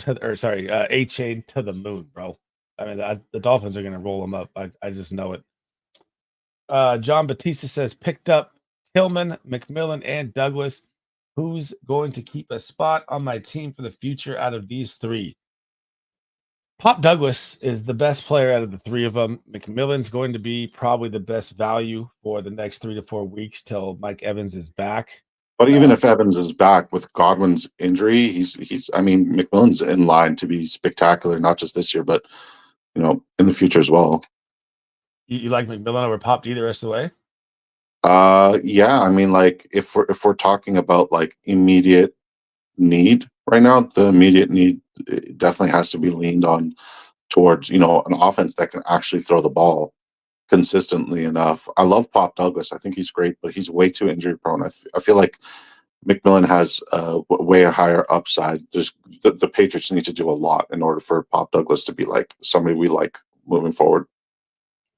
A-Chain to the moon, bro. I mean, the Dolphins are going to roll them up. I just know it. John Batista says picked up Tillman, McMillan, and Douglas. Who's going to keep a spot on my team for the future out of these three? Pop Douglas is the best player out of the three of them. McMillan's going to be probably the best value for the next 3 to 4 weeks till Mike Evans is back. But even if Evans is back with Godwin's injury, he's. I mean, McMillan's in line to be spectacular, not just this year, but in the future as well. You like McMillan over Pop D the rest of the way? Yeah. I mean, like if we're talking about like immediate need right now, the immediate need definitely has to be leaned on towards an offense that can actually throw the ball consistently enough. I love Pop Douglas. I think he's great, but he's way too injury prone. I feel like McMillan has way a higher upside. Just the Patriots need to do a lot in order for Pop Douglas to be like somebody we like moving forward.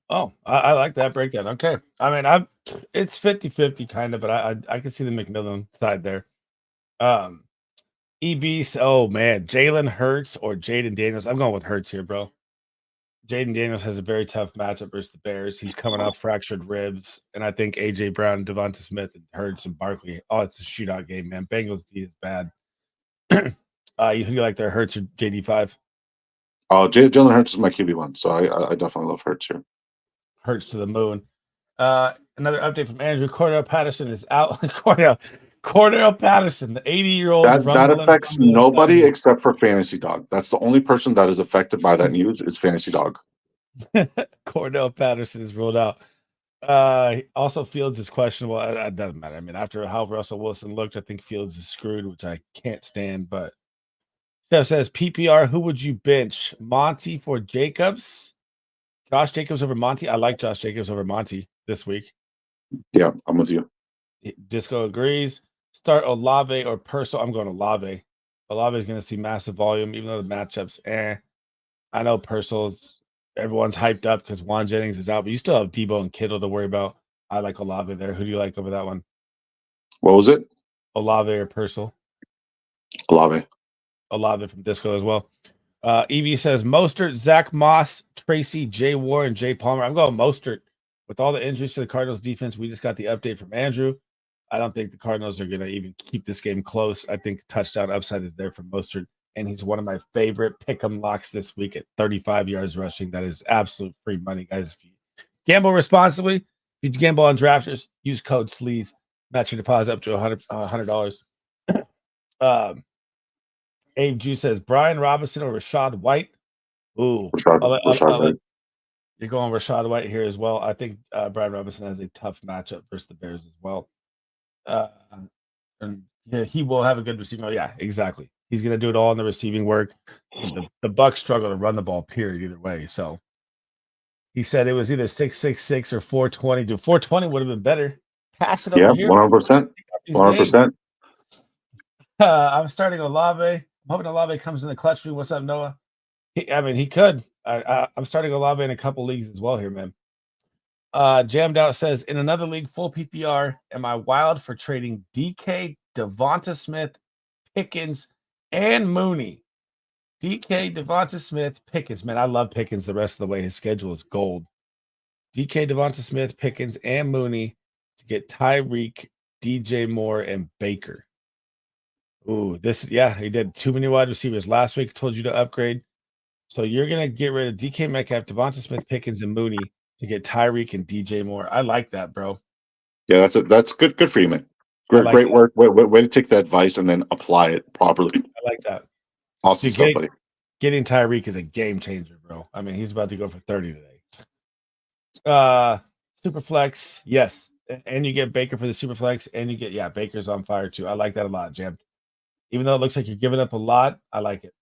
Oh, I like that breakdown. Okay. I mean, it's 50-50 kind of, but I can see the McMillan side there. Oh man, Jalen Hurts or Jaden Daniels. I'm going with Hurts here, bro. Jaden Daniels has a very tough matchup versus the Bears. He's coming off fractured ribs, and I think AJ Brown, Devonta Smith, and Hurts and Barkley. Oh, it's a shootout game, man. Bengals D is bad. You like their Hurts or JD5? Oh, Jalen Hurts is my QB1, so I definitely love Hurts here. Hurts to the moon. Another update from Andrew. Cordell Patterson is out. Cordell Patterson, the 80-year-old. That affects nobody except for Fantasy Dog. That's the only person that is affected by that news is Fantasy Dog. Cordell Patterson is ruled out. Also, Fields is questionable. It doesn't matter. I mean, after how Russell Wilson looked, I think Fields is screwed, which I can't stand. But Jeff says PPR, who would you bench? Monty for Jacobs? Josh Jacobs over Monty? I like Josh Jacobs over Monty this week. Yeah, I'm with you. Disco agrees. Start Olave or Purcell. I'm going Olave. Olave is going to see massive volume, even though the matchups, I know Purcell's, everyone's hyped up because Juan Jennings is out, but you still have Debo and Kittle to worry about. I like Olave there. Who do you like over that one? What was it? Olave or Purcell? Olave. Olave from Disco as well. Evie says Mostert, Zach Moss, Tracy, Jay Ward, and Jay Palmer. I'm going Mostert. With all the injuries to the Cardinals defense, we just got the update from Andrew. I don't think the Cardinals are going to even keep this game close. I think touchdown upside is there for Mostert, and he's one of my favorite pick'em locks this week at 35 yards rushing. That is absolute free money, guys. If you gamble responsibly, If you gamble on drafters, use code SLEAZE. Match your deposit up to $100. Abe Ju says Brian Robinson or Rashad White. Ooh, Rashad. You're going Rashad White here as well. I think Brian Robinson has a tough matchup versus the Bears as well. And yeah, he will have a good receiving. Oh, yeah, exactly. He's going to do it all in the receiving work. The Bucs struggle to run the ball, period, either way. So he said it was either 666 or 420. Dude, 420 would have been better. Pass it over here. 100%. 100%. I'm starting Olave. I'm hoping Olave comes in the clutch for me. What's up, Noah? He could. I'm starting Olave in a couple leagues as well here, man. Jammed Out says, in another league, full PPR, am I wild for trading DK, Devonta Smith, Pickens, and Mooney? DK, Devonta Smith, Pickens. Man, I love Pickens the rest of the way. His schedule is gold. DK, Devonta Smith, Pickens, and Mooney to get Tyreek, DJ Moore, and Baker. Ooh, he did too many wide receivers. Last week, told you to upgrade. So you're going to get rid of DK Metcalf, Devonta Smith, Pickens, and Mooney to get Tyreek and DJ Moore. I like that, bro. Yeah, that's good. Good for you, man. Great work. Way to take the advice and then apply it properly. I like that. Awesome stuff, buddy. Getting Tyreek is a game changer, bro. I mean, he's about to go for 30 today. Super flex, yes. And you get Baker for the super flex, and you get Baker's on fire too. I like that a lot, Jam. Even though it looks like you're giving up a lot, I like it.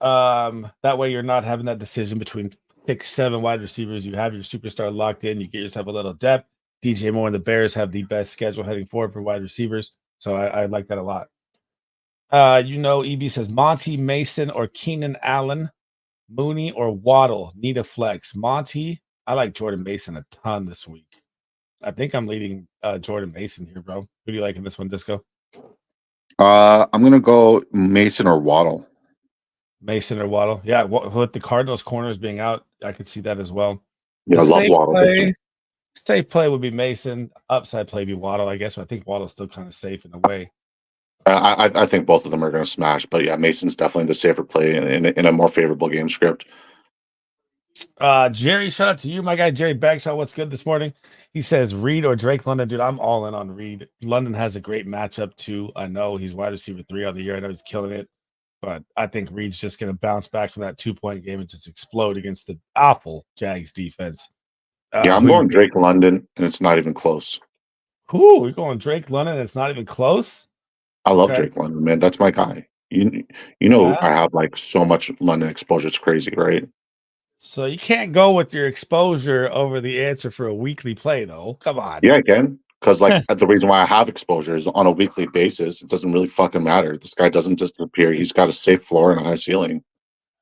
That way you're not having that decision between 6-7 wide receivers. You have your superstar locked in. You get yourself a little depth. DJ Moore and the Bears have the best schedule heading forward for wide receivers. So I like that a lot. EB says Monty, Mason, or Keenan Allen, Mooney, or Waddle need a flex. Monty, I like Jordan Mason a ton this week. I think I'm leading Jordan Mason here, bro. Who do you like in this one, Disco? I'm gonna go Mason or Waddle. Mason or Waddle. Yeah, with the Cardinals corners being out, I could see that as well. Yeah, I love Waddle. Safe play would be Mason. Upside play be Waddle, I guess. I think Waddle's still kind of safe in a way. I think both of them are going to smash, but yeah, Mason's definitely the safer play in a more favorable game script. Jerry, shout out to you, my guy Jerry Bagshaw. What's good this morning? He says Reed or Drake London. Dude, I'm all in on Reed. London has a great matchup too. I know he's wide receiver 3 on the year. I know he's killing it, but I think Reed's just going to bounce back from that 2-point game and just explode against the awful Jags defense. I'm going Drake London, and it's not even close. You're going Drake London, and it's not even close? I love Drake London, man. That's my guy. You know, I have like so much London exposure. It's crazy, right? So you can't go with your exposure over the answer for a weekly play, though. Come on. Yeah, I can. Because like the reason why I have exposure is on a weekly basis. It doesn't really fucking matter. This guy doesn't just appear. He's got a safe floor and a high ceiling.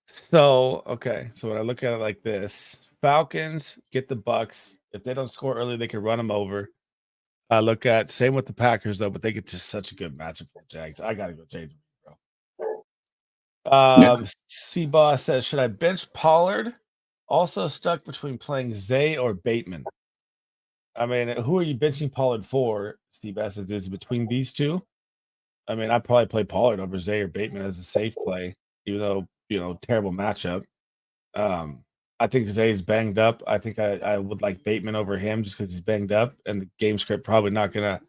So, okay. So when I look at it like this, Falcons get the Bucks. If they don't score early, they can run them over. I look at same with the Packers though, but they get just such a good matchup for the Jags. I gotta go change them, bro. C-Boss says, should I bench Pollard? Also stuck between playing Zay or Bateman. I mean, who are you benching Pollard for? Steve S is between these two. I mean, I'd probably play Pollard over Zay or Bateman as a safe play, even though terrible matchup. I think Zay's banged up. I think I would like Bateman over him just because he's banged up, and the game script probably not gonna,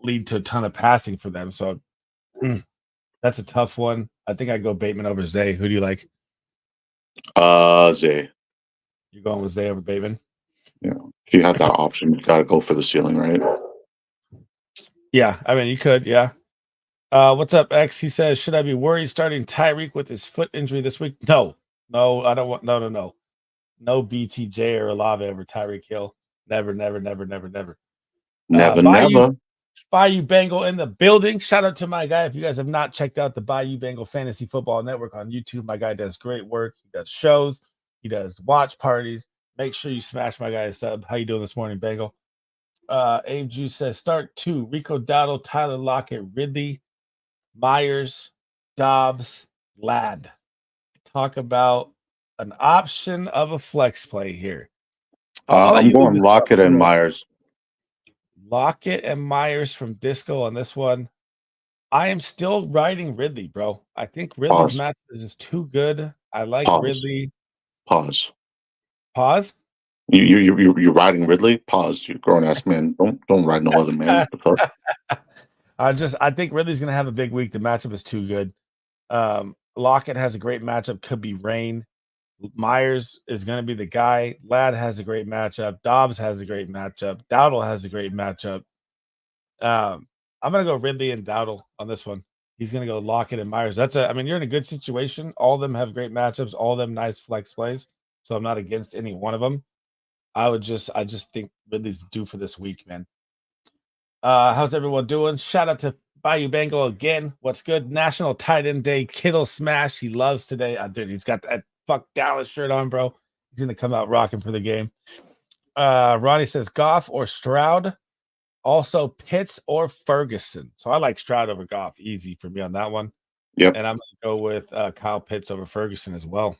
lead to a ton of passing for them. So that's a tough one. I think I'd go Bateman over Zay. Who do you like? Zay. You're going with Zay over Bateman? Yeah. If you have that option, you gotta go for the ceiling, right? Yeah, I mean you could, yeah. What's up, X? He says, should I be worried starting Tyreek with his foot injury this week? No, I don't want no. No BTJ or Olave over Tyreek Hill. Never. Never. Bayou Bengal in the building. Shout out to my guy. If you guys have not checked out the Bayou Bengal Fantasy Football Network on YouTube, my guy does great work. He does shows. He does watch parties. Make sure you smash my guy a sub. How you doing this morning, Bengal? Abe Juice says, start 2. Rico Dowdle, Tyler Lockett, Ridley, Myers, Dobbs, Ladd. Talk about an option of a flex play here. I'm going Lockett and Myers. Lockett and Myers from Disco on this one. I am still riding Ridley, bro. I think Ridley's match is just too good. I like Ridley. Pause. You're riding Ridley? Pause. You grown ass man. Don't ride no other man. What the fuck? I think Ridley's gonna have a big week. The matchup is too good. Lockett has a great matchup. Could be rain. Myers is going to be the guy. Ladd has a great matchup. Dobbs has a great matchup. Dowdle has a great matchup. I'm going to go Ridley and Dowdle on this one. He's going to go Lockett and Myers. You're in a good situation. All of them have great matchups. All of them nice flex plays. So I'm not against any one of them. I just think Ridley's due for this week, man. How's everyone doing? Shout out to Bayou Bengal again. What's good? National Tight End Day. Kittle smash. He loves today. Dude, he's got that fuck Dallas shirt on, bro. He's gonna come out rocking for the game. Ronnie says Goff or Stroud. Also Pitts or Ferguson. So I like Stroud over Goff. Easy for me on that one. Yep. And I'm gonna go with Kyle Pitts over Ferguson as well.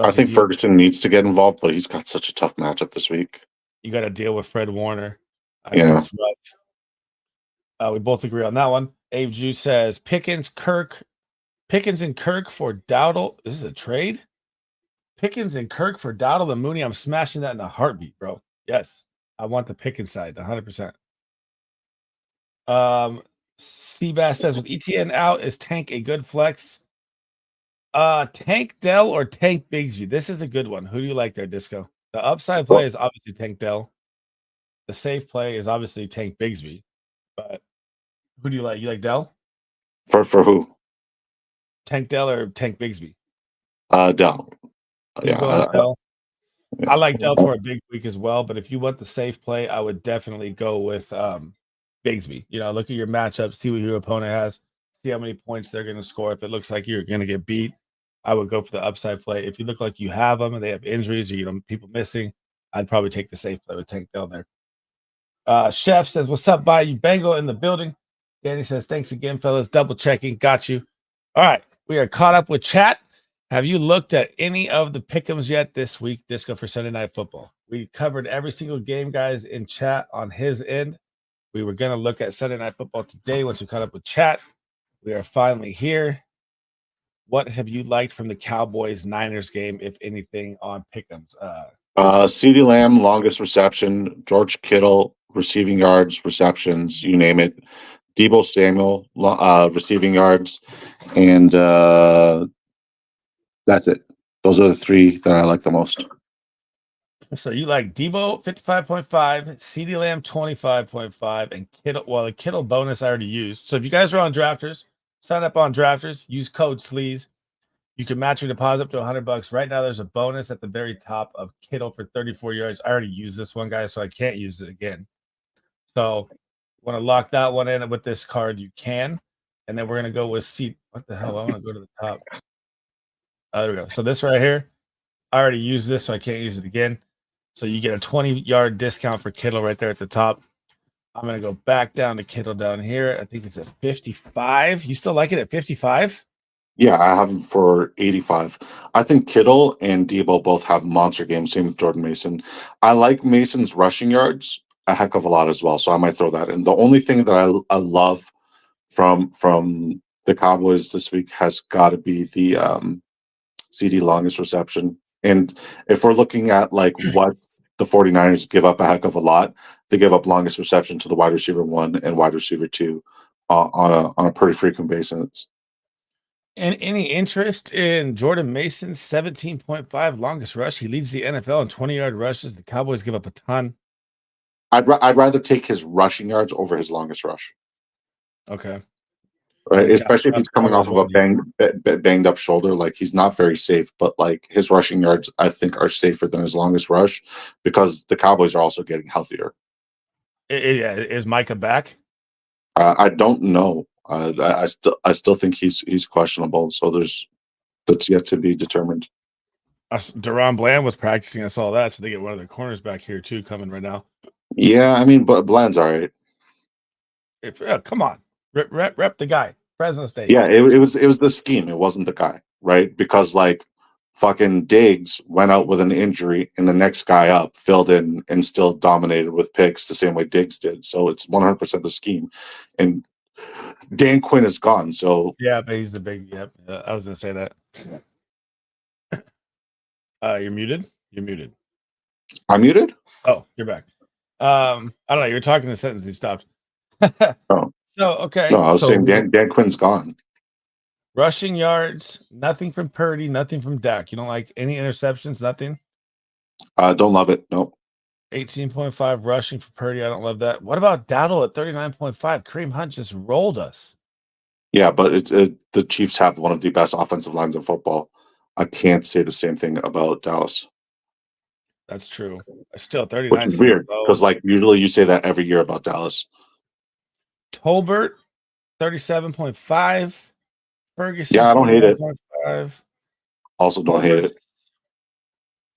I think Ferguson needs to get involved, but he's got such a tough matchup this week. You got to deal with Fred Warner. Yeah. We both agree on that one. Abe Juice says Pickens and Kirk for Dowdle. This is a trade. Pickens and Kirk for Dowdle and Mooney. I'm smashing that in a heartbeat, bro. Yes, I want the Pickens side, 100%. Seabass says with ETN out, is Tank a good flex? Tank Dell or Tank Bigsby? This is a good one. Who do you like there, Disco? The upside play is obviously Tank Dell. The safe play is obviously Tank Bigsby. But who do you like? You like Dell? For who? Tank Dell or Tank Bigsby? Dell. Yeah. Dell. I like Dell for a big week as well. But if you want the safe play, I would definitely go with Bigsby. Look at your matchup, see what your opponent has, see how many points they're going to score. If it looks like you're going to get beat, I would go for the upside play. If you look like you have them and they have injuries or people missing, I'd probably take the safe play with Tank Dell there. Chef says, "What's up, Bayou Bengal in the building?" Danny says, "Thanks again, fellas. Double checking. Got you." All right. We are caught up with chat. Have you looked at any of the pick'ems yet this week, Disco, for Sunday Night Football? We covered every single game, guys, in chat on his end. We were going to look at Sunday Night Football today once we caught up with chat. We are finally here. What have you liked from the Cowboys-Niners game, if anything, on pick'ems? CeeDee Lamb, longest reception. George Kittle, receiving yards, receptions, you name it. Deebo Samuel, receiving yards. And that's it. Those are the three that I like the most. So you like Deebo 55.5, CeeDee Lamb 25.5, and Kittle. Well, the Kittle bonus I already used. So if you guys are on Drafters, sign up on Drafters, use code SLEAZE. You can match your deposit up to $100. Right now, there's a bonus at the very top of Kittle for 34 yards. I already used this one, guys, so I can't use it again. So want to lock that one in with this card, you can. And then we're going to go with C. What the hell? I want to go to the top. There we go. So this right here, I already used this, so I can't use it again. So you get a 20-yard discount for Kittle right there at the top. I'm going to go back down to Kittle down here. I think it's at 55. You still like it at 55? Yeah, I have him for 85. I think Kittle and Deebo both have monster games. Same with Jordan Mason. I like Mason's rushing yards a heck of a lot as well, so I might throw that in. The only thing that I love from the Cowboys this week has got to be the CD longest reception. And if we're looking at like what the 49ers give up a heck of a lot, they give up longest reception to the wide receiver 1 and wide receiver 2 on a pretty frequent basis. And any interest in Jordan Mason's 17.5 longest rush? He leads the NFL in 20-yard rushes. The Cowboys give up a ton. I'd rather take his rushing yards over his longest rush. Okay. Right, especially if he's coming off of a banged up shoulder. Like, he's not very safe, but like his rushing yards, I think, are safer than his longest rush because the Cowboys are also getting healthier. Is Micah back? I don't know. I still think he's questionable. So that's yet to be determined. Deron Bland was practicing. I saw that. So they get one of their corners back here too, coming right now. Yeah, I mean, but Bland's all right. Come on, rep the guy. President's Day. Yeah, it was the scheme. It wasn't the guy, right? Because like fucking Diggs went out with an injury, and the next guy up filled in and still dominated with picks the same way Diggs did. So it's 100% the scheme. And Dan Quinn is gone. So yeah, but he's the big. Yep, I was gonna say that. You're muted. I'm muted? Oh, you're back. I don't know. You were talking a sentence. You stopped. Oh. So, okay. No, I was So saying Dan Quinn's gone. rushing yards, nothing from Purdy, nothing from Dak. You don't like any interceptions, nothing? Don't love it. Nope. 18.5 rushing for Purdy. I don't love that. What about Dowdle at 39.5? Kareem Hunt just rolled us. Yeah, but the Chiefs have one of the best offensive lines in football. I can't say the same thing about Dallas, That's true. Still, which 39 is seems weird low. because like usually you say that every year about Dallas. Tolbert, 37.5. Ferguson, Yeah, I don't hate it. 41.5. Also, don't hate it.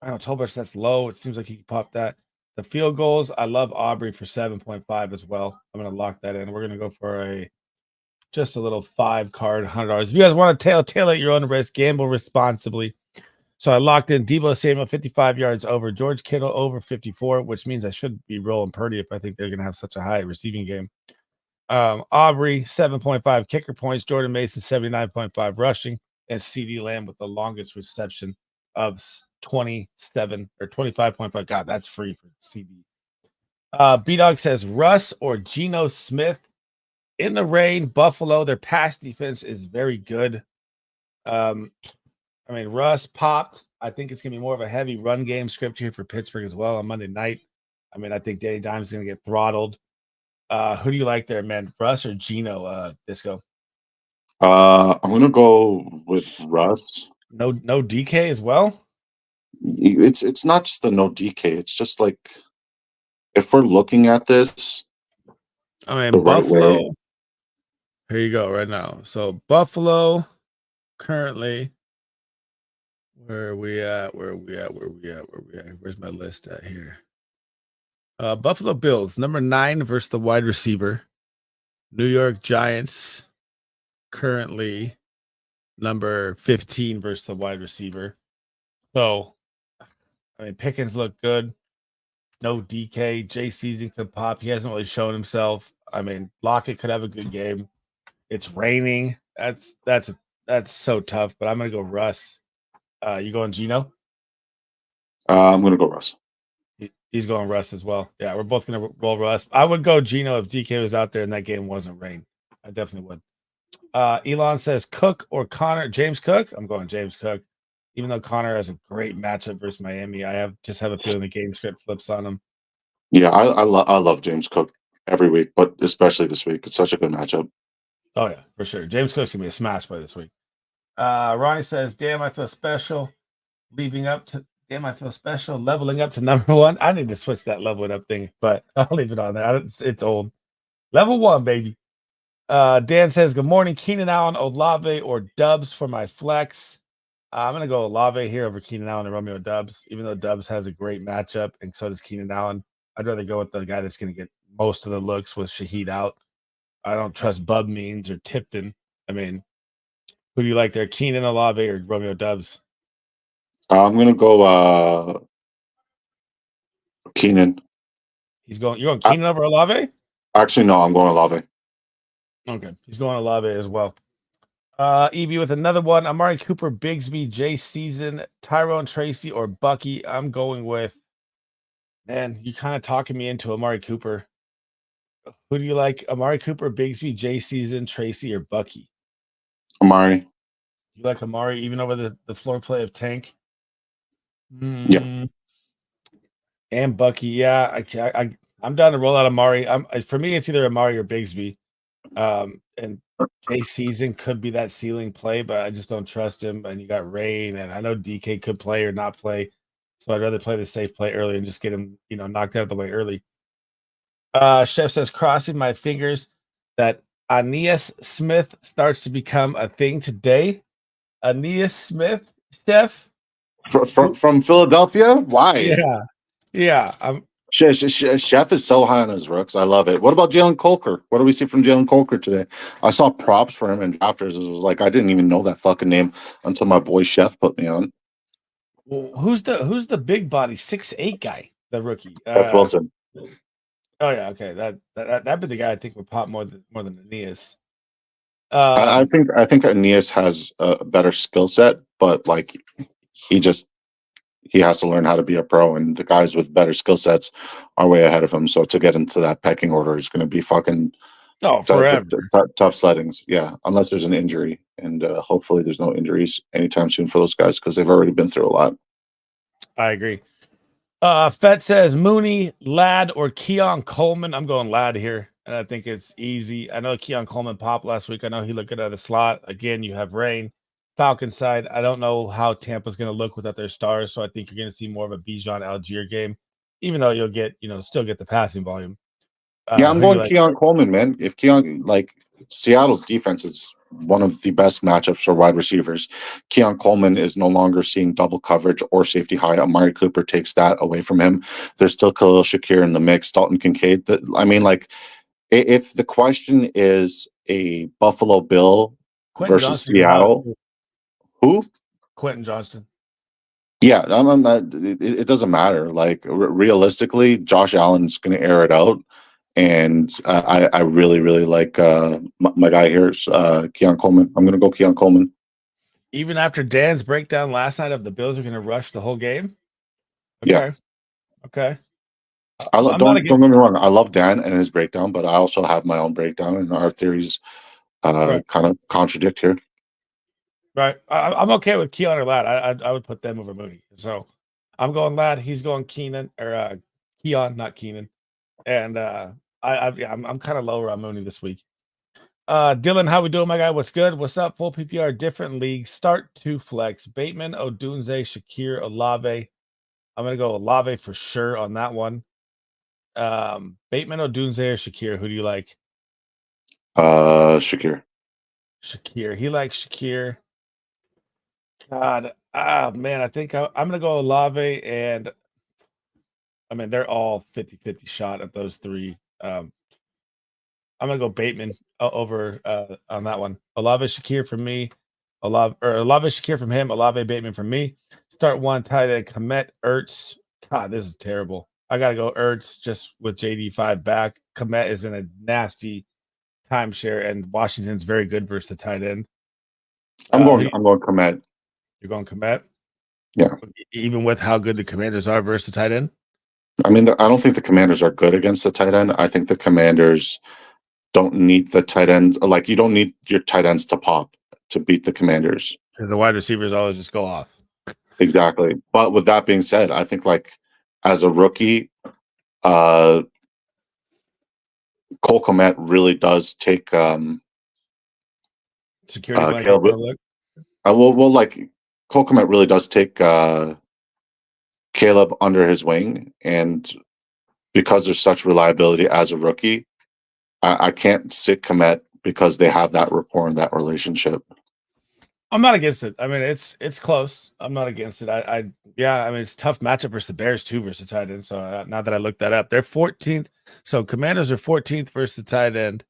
I know Tolbert's that's low. It seems like he could pop that. The field goals, I love Aubrey for 7.5 as well. I'm going to lock that in. We're going to go for just a little 5-card, $100. If you guys want to tail at your own risk, gamble responsibly. So I locked in Deebo Samuel 55 yards over, George Kittle over 54, which means I should be rolling Purdy if I think they're going to have such a high receiving game. Aubrey 7.5 kicker points, Jordan Mason 79.5 rushing, and CD Lamb with the longest reception of 27 or 25.5. God, that's free for CD. B-Dog says Russ or Geno Smith in the rain. Buffalo, their pass defense is very good. Russ popped. I think it's going to be more of a heavy run game script here for Pittsburgh as well on Monday night. I think Danny Dimes is going to get throttled. Who do you like there, man? Russ or Geno, Disco? I'm gonna go with Russ. No DK as well? It's not just the no DK. It's just like if we're looking at this the right Buffalo. way. Here you go right now. So Buffalo currently, where are we at? Where's my list at here? Buffalo Bills, number 9 versus the wide receiver. New York Giants currently number 15 versus the wide receiver. So, Pickens looked good. No DK. Jay Season could pop. He hasn't really shown himself. Lockett could have a good game. It's raining. That's so tough. But I'm gonna go Russ. You going Geno? I'm gonna go Russ. He's going Russ as well. Yeah, we're both gonna roll Russ. I would go Geno if DK was out there and that game wasn't rain. I definitely would. Elon says Cook or Connor. James Cook. I'm going James Cook. Even though Connor has a great matchup versus Miami, I just have a feeling the game script flips on him. Yeah, I love James Cook every week, but especially this week. It's such a good matchup. Oh yeah, for sure. James Cook's gonna be a smash play this week. Ronnie says, "Damn, I feel special." Leaving up to damn, I feel special. Leveling up to number 1. I need to switch that leveling up thing, but I'll leave it on there. It's old. Level 1, baby. Dan says, "Good morning, Keenan Allen, Olave, or Dubs for my flex." I'm gonna go Olave here over Keenan Allen and Romeo Dubs, even though Dubs has a great matchup, and so does Keenan Allen. I'd rather go with the guy that's gonna get most of the looks with Shaheed out. I don't trust Bub Means or Tipton. Who do you like there, Keenan, Olave, or Romeo Dubs? I'm gonna go Keenan. You're going Keenan over Olave? Actually, no, I'm going Olave. Okay, he's going Olave as well. EB with another one. Amari Cooper, Bigsby, Jay Season, Tyrone Tracy, or Bucky. I'm going with, man, you kind of talking me into Amari Cooper. Who do you like? Amari Cooper, Bigsby, Jay Season, Tracy, or Bucky? Amari. You like Amari even over the floor play of Tank? Yeah. And Bucky. Yeah, I'm down to roll out Amari. For me, it's either Amari or Bigsby. And Jay Season could be that ceiling play, but I just don't trust him. And you got Rain, and I know DK could play or not play. So I'd rather play the safe play early and just get him, knocked out of the way early. Chef says, crossing my fingers that Aeneas Smith starts to become a thing today. Aeneas Smith, Chef? From Philadelphia? Why? Yeah. Chef is so high on his rooks. I love it. What about Jalen Colker? What do we see from Jalen Colker today? I saw props for him in drafters. It was like I didn't even know that fucking name until my boy Chef put me on. Well, who's the big body 6'8" guy? The rookie. That's Wilson. Oh yeah, okay. That'd be the guy I think would pop more than Aeneas. I think Aeneas has a better skill set, but like he just he has to learn how to be a pro, and the guys with better skill sets are way ahead of him. So to get into that pecking order is going to be fucking forever. tough sleddings. Yeah, unless there's an injury, and hopefully there's no injuries anytime soon for those guys because they've already been through a lot. I agree. Fett says Mooney, Ladd, or Keon Coleman. I'm going Ladd here, and I think it's easy. I know Keon Coleman popped last week. I know he looked good at the slot. Again, you have Rain. Falcons side, I don't know how Tampa's going to look without their stars, so I think you're going to see more of a Bijan Algier game, even though you'll get, still get the passing volume. Yeah, I'm going like? Keon Coleman, man. If Keon, Seattle's defense is one of the best matchups for wide receivers. Keon Coleman is no longer seeing double coverage or safety high. Amari Cooper takes that away from him. There's still Khalil Shakir in the mix, Dalton Kincaid. If the question is a Buffalo Bill Quentin versus Johnston Seattle, who? Quentin Johnston. Yeah, I'm not, it doesn't matter. Realistically, Josh Allen's going to air it out. And I really, really like my guy here, Keon Coleman. I'm going to go Keon Coleman. Even after Dan's breakdown last night of the Bills are going to rush the whole game? Okay. Yeah. Okay. Don't get me wrong. I love Dan and his breakdown, but I also have my own breakdown, and our theories kind of contradict here. Right. I'm okay with Keon or Ladd. I would put them over Mooney. So I'm going Ladd. He's going Keon, not Keenan. And I'm kind of lower on Mooney this week. Dylan, how we doing, my guy? What's good? What's up? Full PPR, different leagues. Start 2 flex. Bateman, Odunze, Shakir, Olave. I'm gonna go Olave for sure on that one. Bateman, Odunze, or Shakir. Who do you like? Shakir. Shakir. He likes Shakir. God, man, I think I'm gonna go Olave, and I mean they're all 50-50 shot at those 3. I'm gonna go Bateman over on that one. Olave, Shakir from me. Olave Shakir from him. Olave, Bateman from me. Start 1 tight end. Komet, Ertz. God, this is terrible. I gotta go Ertz just with JD5 back. Komet is in a nasty timeshare, and Washington's very good versus the tight end. I'm going Komet. You're going Komet? Yeah. Even with how good the Commanders are versus the tight end? I mean, I don't think the Commanders are good against the tight end. I think the Commanders don't need the tight end. You don't need your tight ends to pop to beat the Commanders. Because the wide receivers always just go off. Exactly. But with that being said, I think as a rookie, Cole Komet really does take security blanket. Cole Komet really does take Caleb under his wing, and because there's such reliability as a rookie, I can't sit Komet because they have that rapport and that relationship. I'm not against it. I mean, it's close. I'm not against it. I mean, it's tough matchup versus the Bears too versus the tight end. So now that I looked that up, they're 14th. So Commanders are 14th versus the tight end,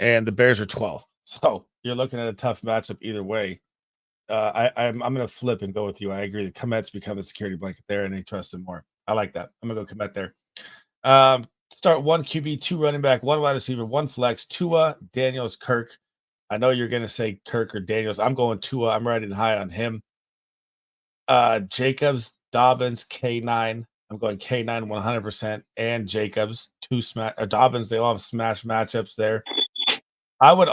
and the Bears are 12th. So you're looking at a tough matchup either way. I'm going to flip and go with you. I agree. The Komet's become a security blanket there, and they trust him more. I like that. I'm going to go Komet there. Start 1 QB, 2 running back, 1 wide receiver, 1 flex. Tua, Daniels, Kirk. I know you're going to say Kirk or Daniels. I'm going Tua. I'm riding high on him. Jacobs, Dobbins, K9. I'm going K9 100%. And Jacobs, 2 smash. Dobbins, they all have smash matchups there. I would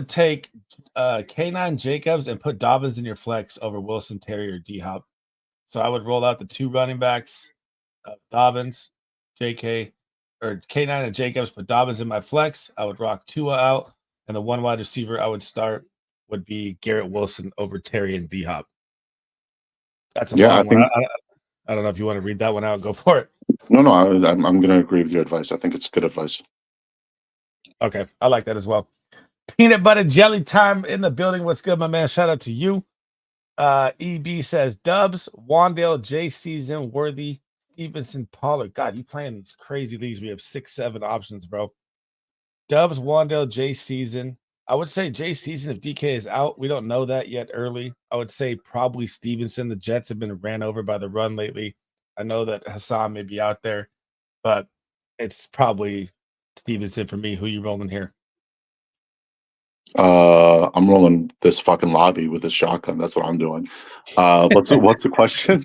take K9 Jacobs and put Dobbins in your flex over Wilson, Terry, or D-Hop. So I would roll out the 2 running backs, Dobbins, JK, or K9 and Jacobs, put Dobbins in my flex. I would rock Tua out. And the 1 wide receiver I would start would be Garrett Wilson over Terry and D-Hop. That's a long one. I don't know if you want to read that one out. Go for it. No, I'm going to agree with your advice. I think it's good advice. Okay, I like that as well. Peanut butter jelly time in the building. What's good, my man? Shout out to you. EB says Dubs, Wandale, J Season, Worthy, Stevenson, Pollard. God, you playing these crazy leagues. We have 6-7 options, bro. Dubs, Wandale, J Season. I would say J Season if DK is out. We don't know that yet early. I would say probably Stevenson. The Jets have been ran over by the run lately. I know that Hassan may be out there, but it's probably Stevenson for me. Who you rolling here? I'm rolling this fucking lobby with a shotgun. That's what I'm doing. What's the question?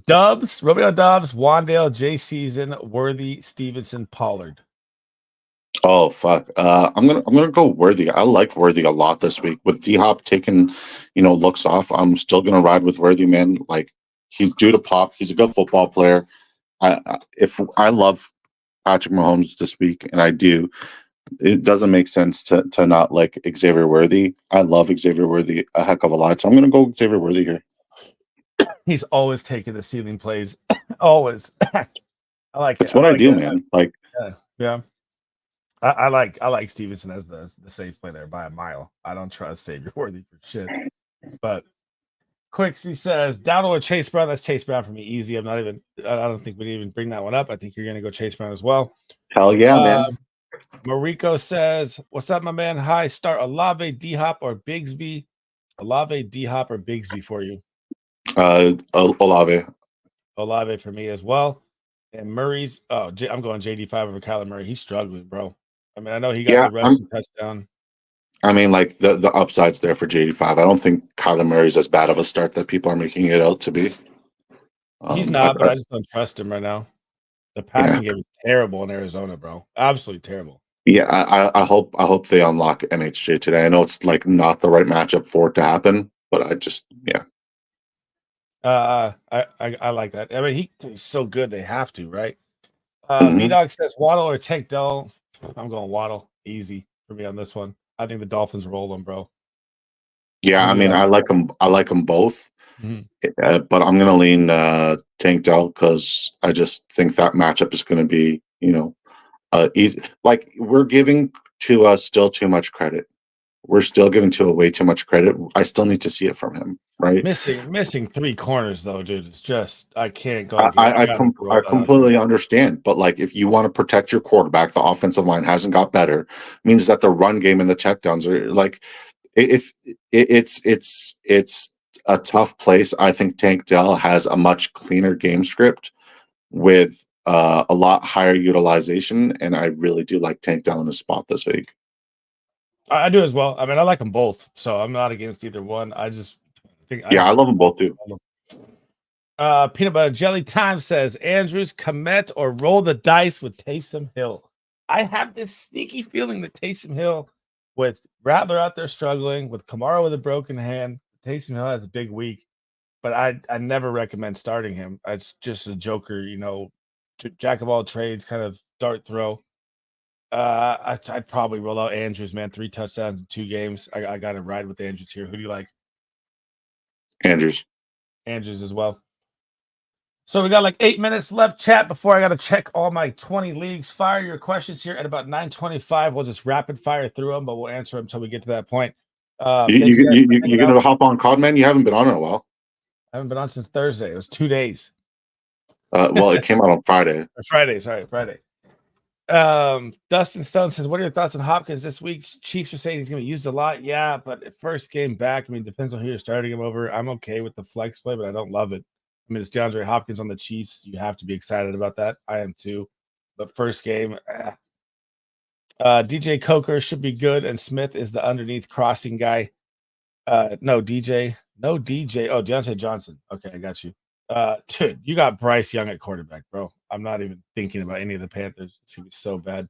Dubs, Romeo Dubs, Wandale, J Season, Worthy, Stevenson, Pollard. Oh fuck. I'm gonna go Worthy. I like Worthy a lot this week. With D Hop taking, looks off, I'm still gonna ride with Worthy, man. Like he's due to pop. He's a good football player. If I love Patrick Mahomes this week, and I do, it doesn't make sense to not like Xavier Worthy. I love Xavier Worthy a heck of a lot. So I'm gonna go Xavier Worthy here. He's always taking the ceiling plays. Always. I like That's it. what I like do, it. man. Like Yeah. I like Stevenson as the safe play there by a mile. I don't trust Xavier Worthy for shit. But Quixie says Dowdle or Chase Brown. That's Chase Brown for me. Easy. I don't think we'd even bring that one up. I think you're gonna go Chase Brown as well. hell yeah, man. Mariko says, "What's up, my man? Hi, start Olave, D Hop, or Bigsby. Olave, D Hop, or Bigsby for you. Olave. Olave for me as well. And Murray's. I'm going JD5 over Kyler Murray. He's struggling, bro. I mean, I know he got the rushing touchdown. I mean, like the upside's there for JD5. I don't think Kyler Murray's as bad of a start that people are making it out to be. He's not, but I just don't trust him right now. The passing game is terrible in Arizona, bro. Absolutely terrible. Yeah, I hope they unlock MHJ today. I know it's like not the right matchup for it to happen, but I I like that. I mean, he's so good they have to, right? Mhm. B-Dog says Waddle or Tank Dell. I'm going Waddle. Easy for me on this one. I think the Dolphins roll them, bro. Yeah, I mean, I like them. I like them both, but I'm gonna lean Tank Dell because I just think that matchup is going to be, easy. Like we're giving to us still too much credit. We're still giving to way too much credit. I still need to see it from him, right? Missing 3 corners though, dude. It's just I can't go. I completely understand, but like if you want to protect your quarterback, the offensive line hasn't got better. Means that the run game and the checkdowns are like if it's a tough place. I think Tank Dell has a much cleaner game script with a lot higher utilization, and I really do like Tank Dell in his spot this week. I do as well. I mean, I like them both, so I'm not against either one. I just think I love them both too. Peanut Butter Jelly Time says Andrews, Komet, or roll the dice with Taysom Hill. I have this sneaky feeling that Taysom Hill, with Rattler out there struggling, with Kamara with a broken hand, Taysom Hill has a big week, but I never recommend starting him. It's just a joker, jack of all trades, kind of dart throw. I'd probably roll out Andrews, man. 3 touchdowns in 2 games. I got to ride with Andrews here. Who do you like? Andrews as well. So we got like 8 minutes left, chat, before I got to check all my 20 leagues. Fire your questions here at about 9:25. We'll just rapid fire through them, but we'll answer them until we get to that point. You're gonna hop on COD, man? You haven't been on in a while. I haven't been on since Thursday. It was 2 days. Well, it came out on Friday. Friday. Dustin Stone says, what are your thoughts on Hopkins this week? Chiefs are saying he's going to be used a lot. Yeah, but first game back, I mean, depends on who you're starting him over. I'm okay with the flex play, but I don't love it. I mean, it's DeAndre Hopkins on the Chiefs. You have to be excited about that. I am too. But first game, DJ Coker should be good, and Smith is the underneath crossing guy. No DJ. Oh, Deontay Johnson. Okay, I got you. Dude, you got Bryce Young at quarterback, bro. I'm not even thinking about any of the Panthers. It's gonna be so bad.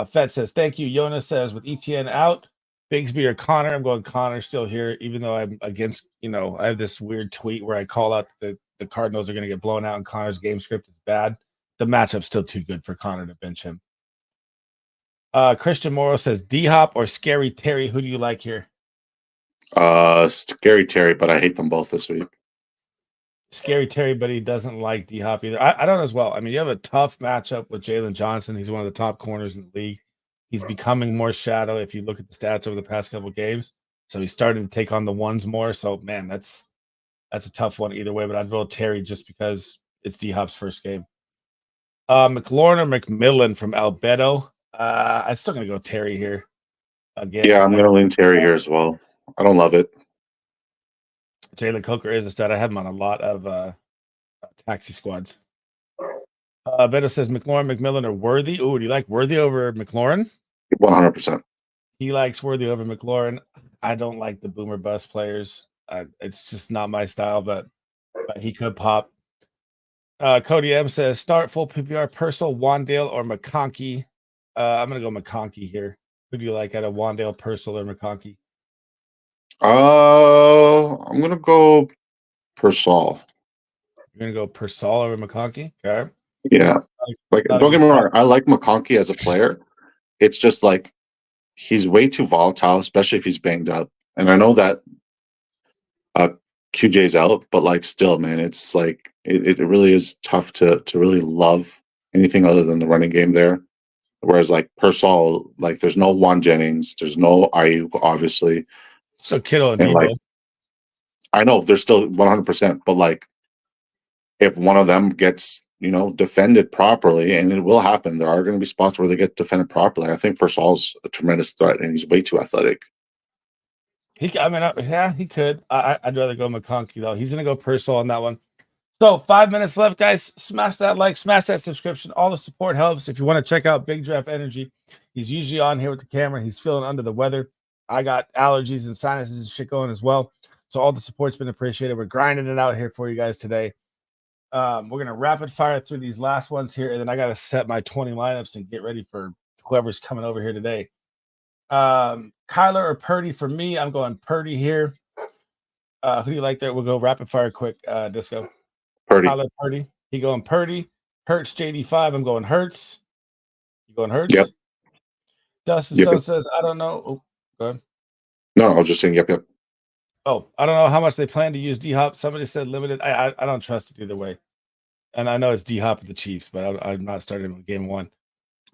Fed says, thank you. Jonas says, with ETN out, Bigsby or Connor. I'm going Connor still here, even though I'm against, I have this weird tweet where I call out the Cardinals are going to get blown out and Connor's game script is bad. The matchup's still too good for Connor to bench him. Christian Morrow says, D-Hop or Scary Terry. Who do you like here? Scary Terry, but I hate them both this week. Scary Terry, but he doesn't like D-Hop either. I don't as well. I mean, you have a tough matchup with Jalen Johnson. He's one of the top corners in the league. He's becoming more shadow if you look at the stats over the past couple of games. So he's starting to take on the ones more. So, man, that's a tough one either way, but I'd roll Terry just because it's D-Hop's first game. McLaurin or McMillan from Albedo. I'm still going to go Terry here. Again, yeah, I'm going to lean Terry here as well. I don't love it. Jalen Coker is a stud. I have him on a lot of taxi squads. Beto says McLaurin, McMillan, or Worthy. Ooh, do you like Worthy over McLaurin? 100%. He likes Worthy over McLaurin. I don't like the boomer bust players. It's just not my style, but he could pop. Cody M says start full PPR Purcell, Wandale, or McConkey. I'm gonna go McConkey here. Who do you like out of Wandale, Purcell, or McConkey? I'm gonna go Purcell. You're gonna go Purcell over McConkey? Okay. Yeah. Like, don't get me wrong, I like McConkey as a player. It's just like he's way too volatile, especially if he's banged up. And I know that QJ's out, but like still, man, it's like it really is tough to really love anything other than the running game there. Whereas like Purcell, like there's no Juan Jennings, there's no Ayuk, obviously. So Kittle and And like Debo. I know they're still 100%, but like if one of them gets, defended properly, and it will happen, there are going to be spots where they get defended properly. I think Purcell's a tremendous threat, and he's way too athletic. He could. I'd rather go McConkey though. He's gonna go Purcell on that one. So 5 minutes left, guys. Smash that like, smash that subscription. All the support helps. If you want to check out Big Draft Energy, he's usually on here with the camera. He's feeling under the weather. I got allergies and sinuses and shit going as well. So all the support's been appreciated. We're grinding it out here for you guys today. We're gonna rapid fire through these last ones here, and then I gotta set my 20 lineups and get ready for whoever's coming over here today. Kyler or Purdy for me. I'm going Purdy here. Who do you like there? We'll go rapid fire quick. Disco. Purdy. Kyler Purdy. He going Purdy. Hurts JD5. I'm going Hurts. You going Hurts? Yep. Dustin Stone says, I don't know. Oh, go ahead. No, I was just saying, yep. Oh, I don't know how much they plan to use D-Hop. Somebody said limited. I don't trust it either way. And I know it's D-Hop at the Chiefs, but I'm not starting with game one.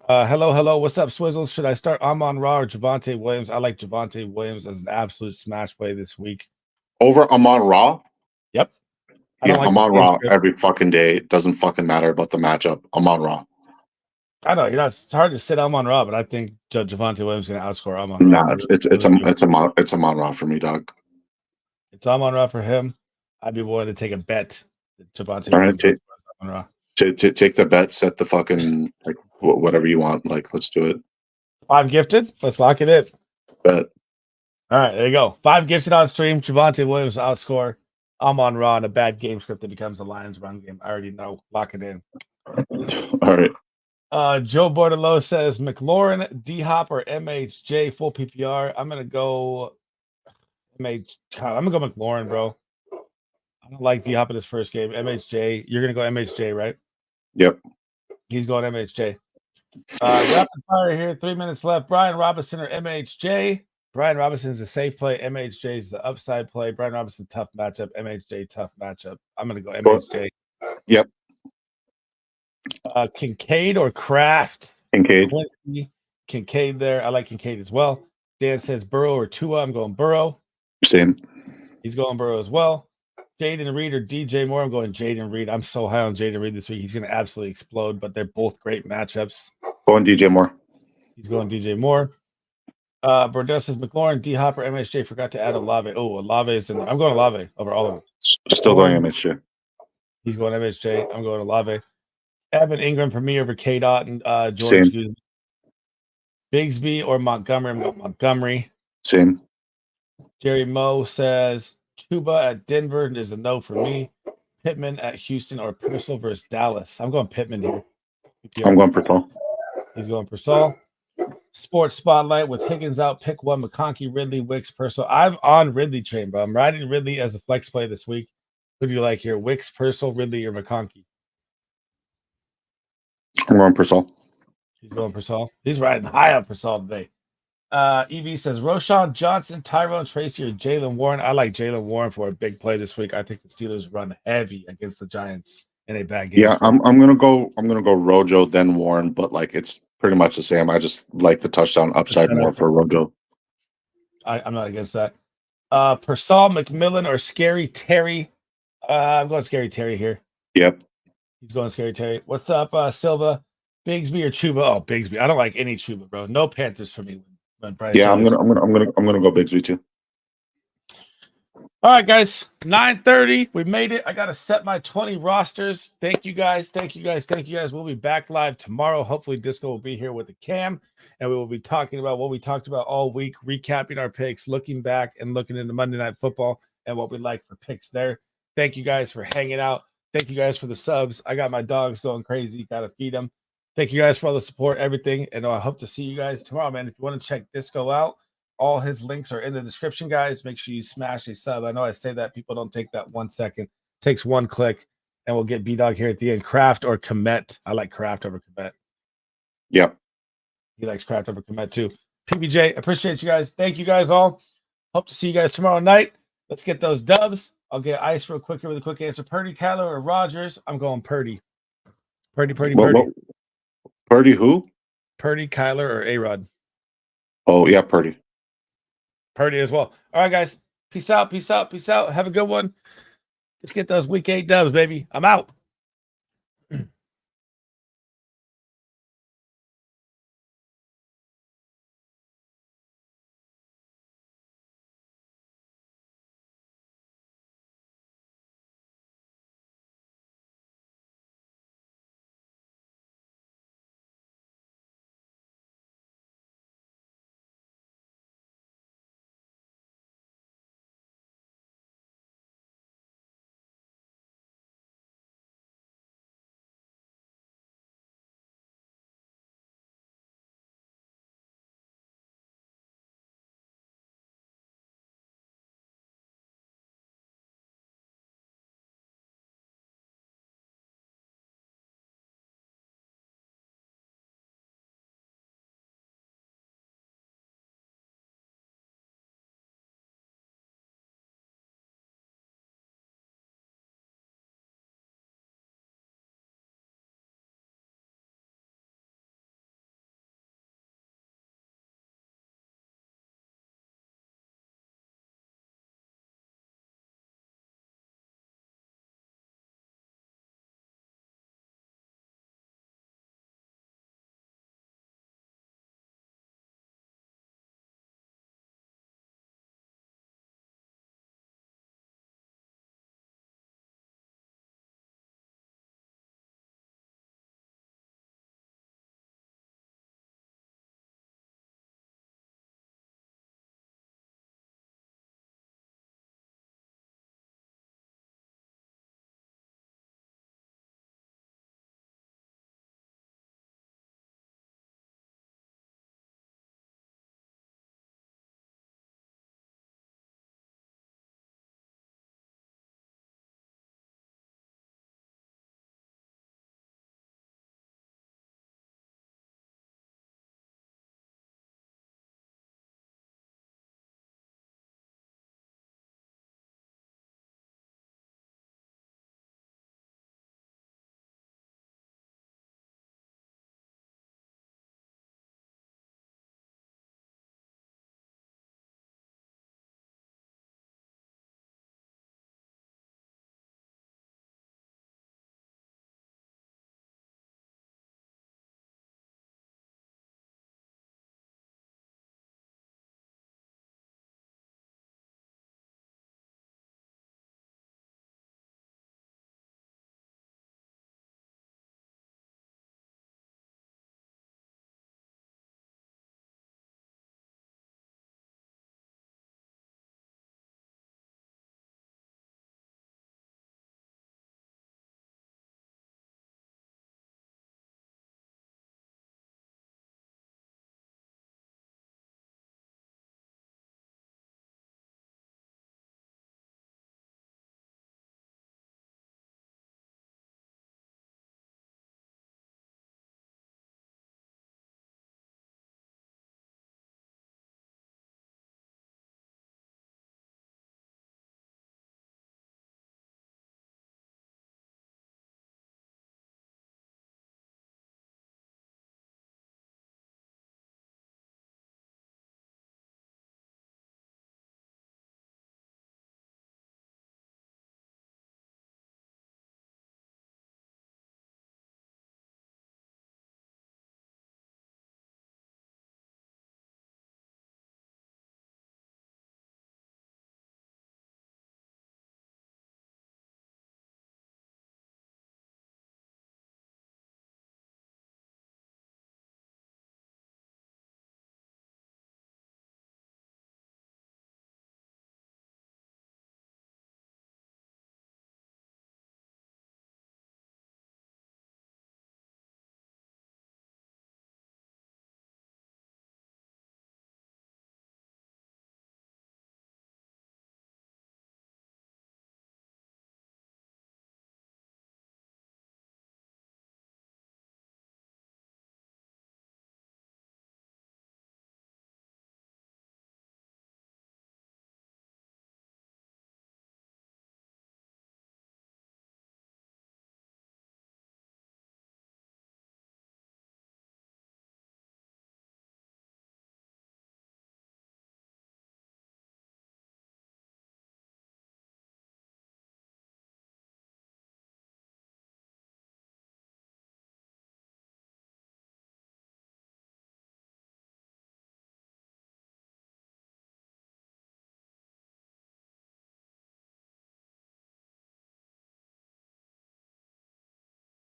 Hello. What's up, Swizzles? Should I start Amon-Ra or Javonte Williams? I like Javonte Williams as an absolute smash play this week. Over Amon-Ra? Yep. Amon-Ra every fucking day. It doesn't fucking matter about the matchup. Amon-Ra. I know it's hard to sit Amon-Ra, but I think Javonte Williams is going to outscore Amon-Ra. Nah, it's Amon-Ra for me, dog. It's Amon-Ra for him. I'd be willing to take a bet that Javonte Williams Amon-Ra. To take the bet, set the fucking like whatever you want. Like, let's do it. 5 gifted. Let's lock it in. Bet. All right, there you go. 5 gifted on stream. Javonte Williams outscore Amon-Ra in a bad game script that becomes a Lions run game. I already know. Lock it in. All right. Joe Bordelot says McLaurin, D-Hop, or MHJ full PPR. I'm gonna go McLaurin, bro. I don't like D-Hop in his first game. MHJ. You're gonna go MHJ, right? Yep. He's going MHJ. Rapid fire here. 3 minutes left. Brian Robinson or MHJ. Brian Robinson is a safe play. MHJ is the upside play. Brian Robinson, tough matchup. MHJ, tough matchup. I'm going to go MHJ. Yep. Kincaid or Kraft? Kincaid there. I like Kincaid as well. Dan says Burrow or Tua. I'm going Burrow. Same. He's going Burrow as well. Jaden Reed or DJ Moore. I'm going Jaden Reed. I'm so high on Jaden Reed this week. He's going to absolutely explode, but they're both great matchups. Going DJ Moore. He's going DJ Moore. Bordeaux says McLaurin, D-Hop, or MHJ. Forgot to add Olave. Oh, Olave is in there. I'm going Olave over all of them. Still going MHJ. He's going MHJ. I'm going Olave. Evan Ingram for me over K-Dot and George. Same. Bigsby or Montgomery. I'm going Montgomery. Same. Jerry Moe says Chuba at Denver is a no for me. Pittman at Houston or Purcell versus Dallas. I'm going Pittman here. I'm going Purcell. He's going Purcell. Sports Spotlight with Higgins out. Pick one. McConkey, Ridley, Wicks, Purcell. I'm on Ridley train, bro. I'm riding Ridley as a flex play this week. Who do you like here? Wicks, Purcell, Ridley, or McConkey? I'm going Purcell. He's going Purcell. He's riding high on Purcell today. EV says Roshan Johnson, Tyrone Tracy, or Jalen Warren. I like Jalen Warren for a big play this week. I think the Steelers run heavy against the Giants in a bad game. Yeah, I'm gonna go Rojo then Warren, but like it's pretty much the same. I just like the touchdown upside more for Rojo. I'm not against that. Purcell, McMillan, or Scary Terry. I'm going Scary Terry here. Yep. He's going Scary Terry. What's up, Silva? Bigsby or Chuba? Oh, Bigsby. I don't like any Chuba, bro. No Panthers for me. Yeah, I'm gonna go Bigsby too. All right, guys. 9:30. We made it. I got to set my 20 rosters. Thank you guys. Thank you guys. Thank you guys. We'll be back live tomorrow. Hopefully, Disco will be here with the cam, and we will be talking about what we talked about all week, recapping our picks, looking back and looking into Monday Night Football and what we like for picks there. Thank you guys for hanging out. Thank you guys for the subs. I got my dogs going crazy. Got to feed them. Thank you guys for all the support, everything. And I hope to see you guys tomorrow, man. If you want to check Disco out, all his links are in the description, guys. Make sure you smash a sub. I know I say that. People don't take that 1 second. It takes one click, and we'll get B-Dog here at the end. Craft or Komet. I like Craft over Komet. Yep. He likes Craft over Komet, too. PBJ, appreciate you guys. Thank you guys all. Hope to see you guys tomorrow night. Let's get those dubs. I'll get Ice real quick here with a quick answer. Purdy, Kyler, or Rodgers? I'm going Purdy. Purdy. Purdy who? Purdy, Kyler, or A-Rod? Oh, yeah, Purdy. Purdy as well. All right, guys. Peace out. Have a good one. Let's get those week 8 dubs, baby. I'm out.